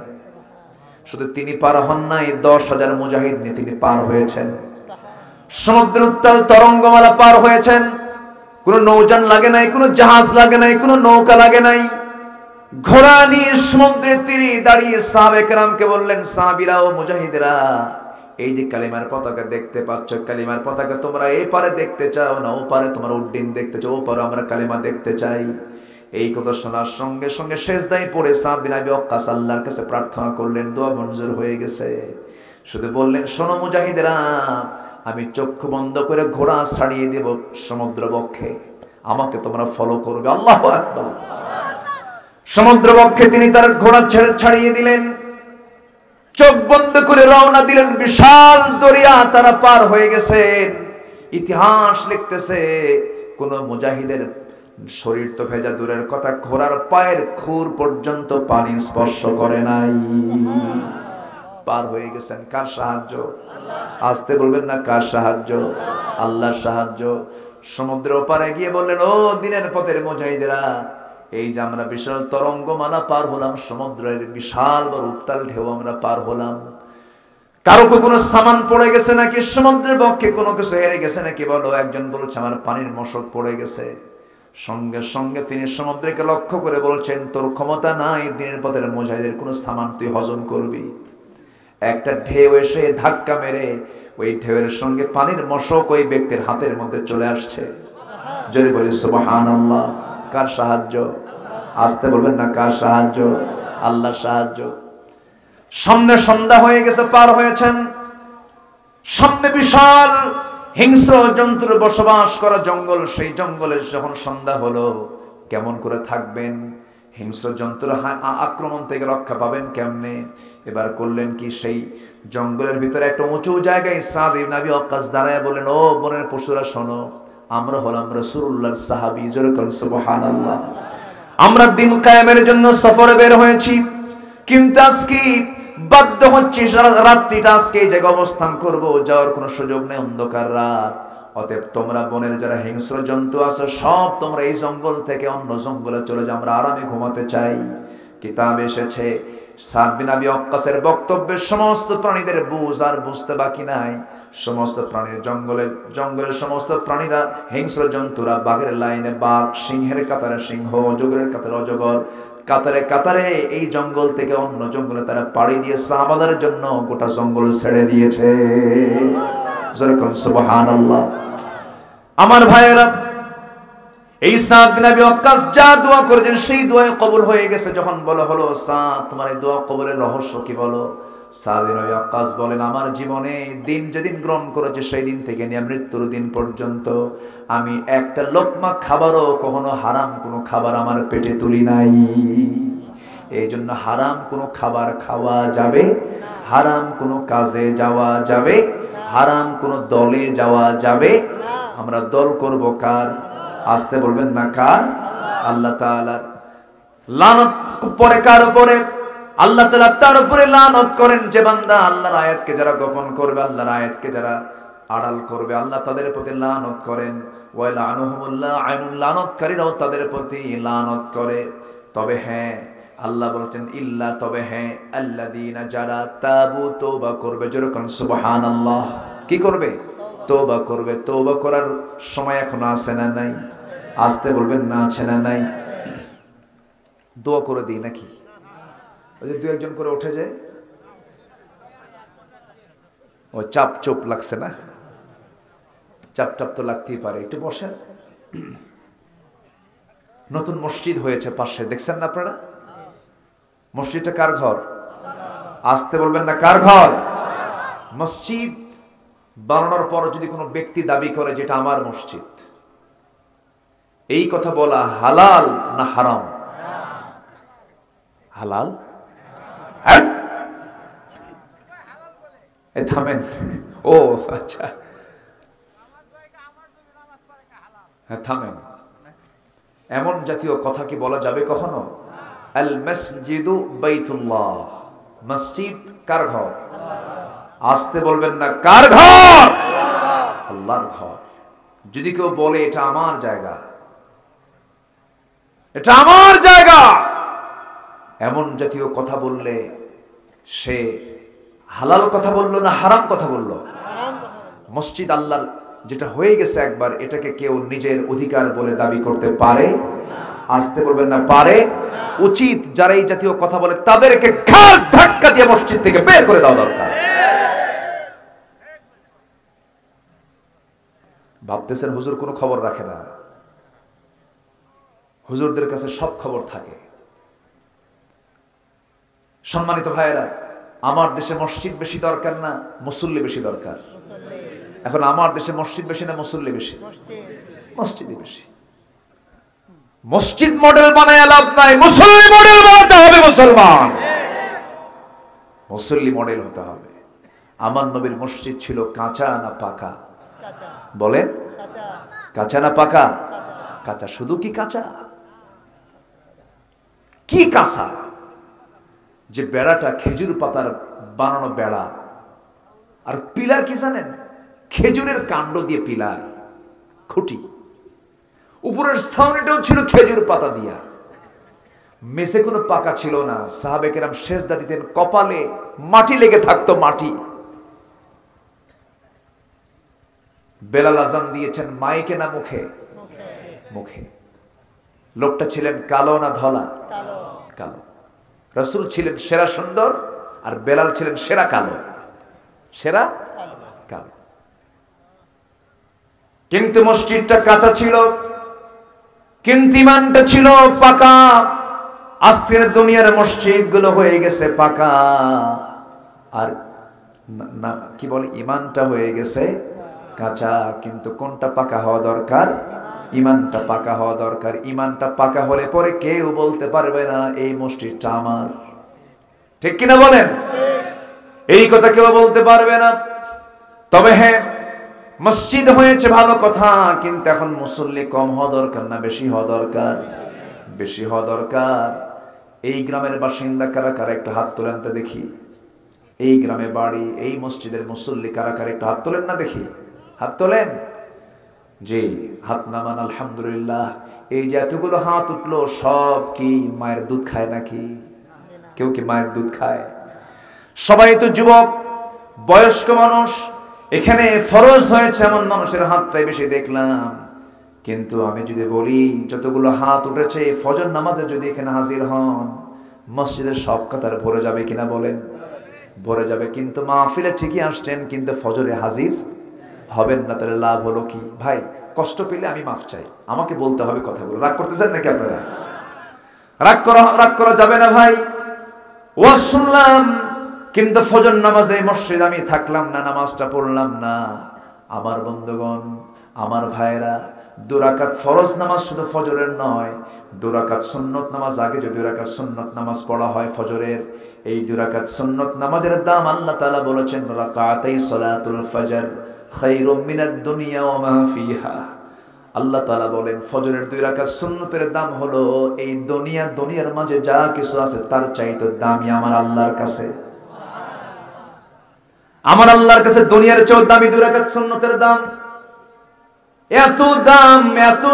শুধু তিনি পার হন নাই, 10,000 মুজাহিদ নিয়ে তিনি পার হয়েছেন। সমুদ্র উত্তাল তরঙ্গমালা পার হয়েছেন, কোনো নৌযান লাগে নাই, কোনো জাহাজ লাগে নাই, কোনো নৌকা লাগে নাই। ঘোড়া নিয়ে সমুদ্রের তীরে দাঁড়িয়ে সাহাবে কেরামকে বললেন, সাহাবীরা ও মুজাহিদেরা, এই যে কালিমার পতাকা দেখতে পাচ্ছ, কালিমার পতাকা তোমরা এই পারে দেখতে চাও না ও পারে তোমরা উড্ডীন দেখতে চাও, ও পারে আমরা কালিমা দেখতে চাই। এই কথা শোনার সঙ্গে সঙ্গে সেজদায় পড়ে সাদ বিন আবি ওয়াক্কাস আল্লাহর কাছে প্রার্থনা করলেন, দোয়া মঞ্জুর হয়ে গেছে। শুধু বললেন, শোনো মুজাহিদেরা, আমি চক্ষু বন্ধ করে ঘোড়া ছাড়িয়ে দেব সমুদ্র বক্ষে, আমাকে তোমরা ফলো করবে। আল্লাহু আকবার। সমুদ্র বক্ষে তিনি তার ঘোড়া ছাড়িয়ে দিলেন, চোখ বন্ধ করে রওনা দিলেন। বিশাল দরিয়া তারা পার হয়ে গেছেন। ইতিহাস লিখতেছে, কোন মুজাহিদের শরীর তো ভেজা দূরের কথা, ঘোড়ার পায়ের খুর পর্যন্ত পানি স্পর্শ করে নাই। পার হয়ে গেছেন। কার সাহায্য? আসতে বলবেন না, কার সাহায্য? আল্লাহর সাহায্য। সমুদ্রের ওপারে গিয়ে বললেন, ও দিনের পথের মুজাহিদেরা, এই যে আমরা বিশাল তরঙ্গমালা পার হলাম, সমুদ্রের বিশাল বড় উত্তাল ঢেউ আমরা পার হলাম, কারো কোনো সামান পড়ে গেছে নাকি? সমুদ্রের বক্ষে কোনো কিছু হেরে গেছে নাকি? বলো। একজন বলছে, আমার পানির মশক পড়ে গেছে। সঙ্গে সঙ্গে তিনি সমুদ্রকে লক্ষ্য করে বলছেন, তোর ক্ষমতা নাই দিনের পথের মুজাহিদের কোনো সামান তুই হজম করবি। একটা ঢেউ এসে ধাক্কা মেরে ওই ঢেউয়ের সঙ্গে পানির মশক ওই ব্যক্তির হাতের মধ্যে চলে আসছে। যদি বলি সুবহানাল্লাহ। কার সাহায্য? আসতে বলবেন না, কার সাহায্য? আল্লাহর সাহায্য। সামনে সন্ধ্যা হয়ে গেছে, পার হয়েছেন। সামনে বিশাল হিংস্র জন্তুর বসবাস করা জঙ্গল। সেই জঙ্গলের যখন সন্ধ্যা হলো, কেমন করে থাকবেন? হিংস্র জন্তুর আক্রমণ থেকে রক্ষা পাবেন কেমনে? এবার করলেন কি, সেই জঙ্গলের ভিতরে একটা উঁচু জায়গায় সাদ ইবনে আবি ওয়াক্কাস দাঁড়ায় বলেন, ও বনের পশুরা শোনো, আমরা হলাম রাসূলুল্লাহর সাহাবী, জোরে বলেন সুবহানাল্লাহ। আমরা দিন কায়েমের জন্য সফরে বের হয়েছি, কিন্তু আজকে বাধ্য হচ্ছি রাত্রিটা আজকে এই জায়গায় অবস্থান করব, যাওয়ার কোনো সুযোগ নেই, অন্ধকার রাত। অতএব তোমরা বনের যারা হিংস্র জন্তু আছে সব তোমরা এই জঙ্গল থেকে অন্য জঙ্গলে চলে যাও, আমরা আরামে ঘুমাতে চাই। কিতাব এসেছে সাদ বিন আবি ওয়াক্কাসের বক্তব্যে সমস্ত প্রাণীদের বুঝ আর বুঝতে বাকি নাই। সমস্ত প্রাণীর জঙ্গলের সমস্ত প্রাণীরা, হিংস্র জন্তুরা বাঘের লাইনে বাঘ, সিংহের কাতারে সিংহ, অজগরের কাতারে অজগর, কাতারে কাতারে এই জঙ্গল থেকে অন্য জঙ্গলে তারা পাড়ি দিয়ে সাহাবাদের জন্য গোটা জঙ্গল ছেড়ে দিয়েছে। সুবহানাল্লাহ। আমার ভাইয়েরা, এই সাদ বিন আবি ওয়াক্কাস যা দোয়া করেছেন সেই দোয়া কবুল হয়ে গেছে। যখন বলা হলো সাদ তোমার এই দোয়া কবুলের রহস্য কি বলো, সাদ বিন আবি ওয়াক্কাস বলেন, আমার জীবনে দিন যেদিন গ্রহণ করেছে সেই দিন থেকে নিয়ে মৃত্যুর দিন পর্যন্ত আমি একটা লোকমা খাবারও কখনো হারাম কোনো খাবার আমার পেটে তুলি নাই। এই জন্য হারাম কোনো খাবার খাওয়া যাবে, হারাম কোনো কাজে যাওয়া যাবে, হারাম কোনো দলে যাওয়া যাবে। আমরা দল করব কার? আসতে বলবেন না কার? আল্লাহ তাআলা লানত পরে কার উপরে? আল্লাহ তাআলা তার উপরে লানত করেন যে বান্দা আল্লাহর আয়াতকে যারা গোপন করবে, আল্লাহর আয়াতকে যারা আড়াল করবে, আল্লাহ তাদের প্রতি লানত করেন। ওয়া লানুহুমুল্লাহ, আইনুল লানতকারীরাও তাদের প্রতি লানত করে। তবে হ্যাঁ, আল্লাহ বলেছেন ইল্লা, তবে হ্যাঁ, আল্লাযীনা যারা তাবু, তওবা করবে, যেরকম সুবহানাল্লাহ, কি করবে? তওবা করবে। তওবা করার সময় এখনো আছে না নাই? আসতে বলবেন না আছে না নাই? দোয়া করে দিই নাকি? ওই যে দু একজন করে উঠে যায়, ও চাপ চোপ লাগছে না? চাপ চাপ তো লাগতেই পারে, একটু বসেন। নতুন মসজিদ হয়েছে পাশে, দেখছেন না আপনারা? মসজিদটা কার ঘর? আসতে বলবেন না কার ঘর? মসজিদ বানানোর পর যদি কোনো ব্যক্তি দাবি করে যেটা আমার মসজিদ, এই কথা বলা হালাল না হারাম? হালাল। থামেন। ও আচ্ছা, হ্যাঁ থামেন। এমন জাতীয় কথা কি বলা যাবে কখনো? আল মসজিদু বাইতুল্লাহ, মসজিদ কার ঘর? আসতে বলবেন না কার ঘর? আল্লাহর ঘর। যদি কেউ বলে এটা আমার জায়গা, এটা আমার জায়গা, এমন জাতীয় কথা বললে সে হালাল কথা বললো না হারাম কথা বললো? মসজিদ আল্লাহর যেটা হয়ে গেছে একবার, এটাকে কেউ নিজের অধিকার বলে দাবি করতে পারে? আসতে বলবেন না পারে? উচিত যারা এই জাতীয় কথা বলে তাদেরকে ঘাড় ধাক্কা দিয়ে মসজিদ থেকে বের করে দেওয়া দরকার। ভাবতেছেন হুজুর কোনো খবর রাখে না? হুজুরদের কাছে সব খবর থাকে। সম্মানিত ভাইয়েরা, আমার দেশে মসজিদ বেশি দরকার না মুসল্লি বেশি দরকার? এখন আমার দেশে মসজিদ বেশি না মুসল্লি বেশি? মসজিদই বেশি। মসজিদ মডেল বানায় লাভ নাই, মুসল্লি মডেল বানাতে হবে। মুসলমান মুসল্লি মডেল হতে হবে। আমার নবীর মসজিদ ছিল কাঁচা না পাকা? বলেন, কাঁচা না পাকা? কাঁচা। শুধু কি কাঁচা? কি কাঁচা? যে বেড়াটা খেজুর পাতার বানানো বেড়া, আর পিলার কি জানেন? খেজুরের কাণ্ড দিয়ে পিলার, খুঁটি। উপরের ছাউনিটাও ছিল খেজুর পাতা দিয়া। মেঝে কোনো পাকা ছিল না। সাহাবে কেরাম সেজদা দিতেন, কপালে মাটি লেগে থাকতো, মাটি। বেলাল আজান দিয়েছেন মাইকে না মুখে? মুখে। লোকটা ছিলেন কালো না ধলা? কালো। রাসূল ছিলেন সেরা সুন্দর, আর বেলাল ছিলেন সেরা কালো। সেরা কালো। কিন্তু মসজিদটা কাঁচা ছিল, কিন্তু ইমানটা ছিল পাকা। আজকের দুনিয়ার মসজিদ গুলো হয়ে গেছে পাকা, আর না কি বলে, ইমানটা হয়ে গেছে কাঁচা। কিন্তু কোনটা পাকা হওয়া দরকার? ইমানটা পাকা হওয়া দরকার। ইমানটা পাকা হলে পরে কেউ বলতে পারবে না এই মসজিদটা আমার। ঠিক কিনা বলেন? এই কথা কেউ বলতে পারবে না। তবে হ্যাঁ, মসজিদ হয়েছে ভালো কথা, কিন্তু এখন মুসল্লি কম হওয়া দরকার না বেশি হওয়া দরকার? বেশি হওয়া দরকার। এই গ্রামের বাসিন্দা কারা কারা একটু হাত তোলেন তো দেখি। এই গ্রামে বাড়ি, এই মসজিদের মুসল্লি কারা কারা একটু হাত তোলেন না দেখি। হাত তোলেন? জি, হাত নামান। আলহামদুলিল্লাহ। এই যে এতগুলো হাত উঠলো, সব কি মায়ের দুধ খায় নাকি? কেউ কি মায়ের দুধ খায়? সবাই তো যুবক, বয়স্ক মানুষ। এখানে ফরজ হয়েছে এমন মানুষের হাতটাই বেশি দেখলাম। কিন্তু আমি যদি বলি যতগুলো হাত উঠেছে ফজর নামাজে যদি এখানে হাজির হন, মসজিদের সব কাতার ভরে যাবে কিনা বলেন? ভরে যাবে। কিন্তু মাহফিলে ঠিকই আসছেন, কিন্তু ফজরে হাজির হবেন না। তাহলে লাভ হলো কি? ভাই, কষ্ট পেলে আমি মাফ চাই, আমাকে বলতে হবে কথাগুলো। রাগ করতেছেন নাকি আপনারা? রাগ করা যাবে না ভাই। ওয়াজ শুনলাম, কিন্তু ফজর নামাজে মসজিদ আমি থাকলাম না, নামাজটা পড়লাম না। আমার বন্ধুগণ, আমার ভাইরা, 2 রাকাত ফরজ নামাজ শুধু ফজরের নয়, 2 রাকাত সুন্নত নামাজ আগে যদি 2 রাকাত সুন্নত নামাজ পড়া হয় ফজরের, এই 2 রাকাত সুন্নত নামাজের দাম আল্লাহ তাআলা বলেছেন রাকাতাই সালাতুল ফজর খায়রুম মিনাদ দুনিয়া ওয়া মা ফিহা। আল্লাহ তাআলা বলেন ফজরের 2 রাকাত সুন্নতের দাম হলো এই দুনিয়ার মাঝে যা কিছু আছে তার চাইতে দামি আমার আল্লাহর কাছে। আমার আল্লাহর কাছে দুনিয়ার চেয়েও দামি 2 রাকাত সুন্নতের দাম। এত দাম, এত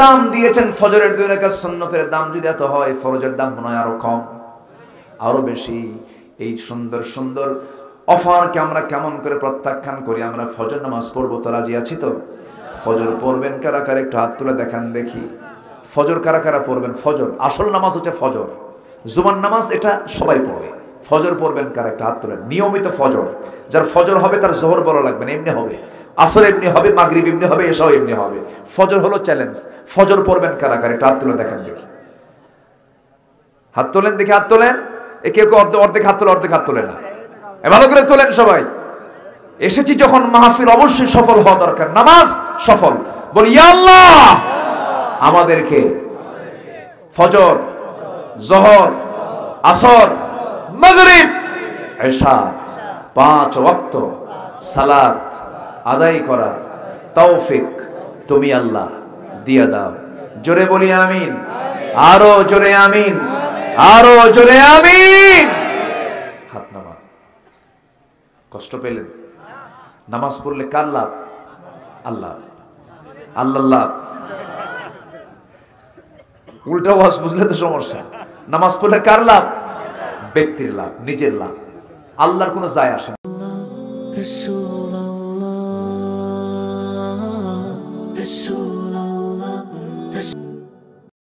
দাম দিয়েছেন ফজরের 2 রাকাত সুন্নতের দাম। যদি এত হয়, ফরজের দাম মনে হয় আরো কম, আরো বেশি। এই সুন্দর সুন্দর অফারকে আমরা কেমন করে প্রত্যাখ্যান করি? আমরা ফজর নামাজ পড়বো তো রাজি আছি তো? ফজর পড়বেন কারা কারা একটু হাত তুলে দেখান দেখি। ফজর কারা কারা পড়বেন? ফজর আসল নামাজ হচ্ছে ফজর, জুমার নামাজ এটা সবাই পড়ে। ফজর পড়বেন কারা একটা হাত তুলেন। নিয়মিত ফজর, যার ফজর হবে তার জোহর বলা লাগবে না, এমনি হবে। আসর এমনি হবে, মাগরিব এমনি হবে, এশাও এমনি হবে। ফজর হলো চ্যালেঞ্জ। ফজর পড়বেন কারা কারা একটা হাত তুলে দেখান দেখি। হাত তোলেন দেখি, হাত তোলেন। এ কেউ অর্ধেক হাত তোলে, অর্ধেক হাত তোলে না। ভালো করে তোলেন সবাই। এসেছি যখন মাহফিল অবশ্যই সফল হওয়া দরকার। নামাজ সফল। বলি ইয়া আল্লাহ, আমাদেরকে ফজর, জোহর, আসর, মাগরিব, এশা 5 ওয়াক্ত সালাত আদায় করা তৌফিক তুমি আল্লাহ দিয়া দাও। জোরে বলি আমিন। আরো জোরে আমিন, আরো জোরে আমিন। হাত নামান। কষ্ট পেলেন? নামাজ পড়লে কার লাভ? আল্লাহ, আল্লাহ লাভ। উল্টা ওয়াজ বুঝলে তো সমস্যা। নামাজ পড়লে কার লাভ? ব্যক্তির লাভ, নিজের লাভ। আল্লাহর কোনো যায় আসে না।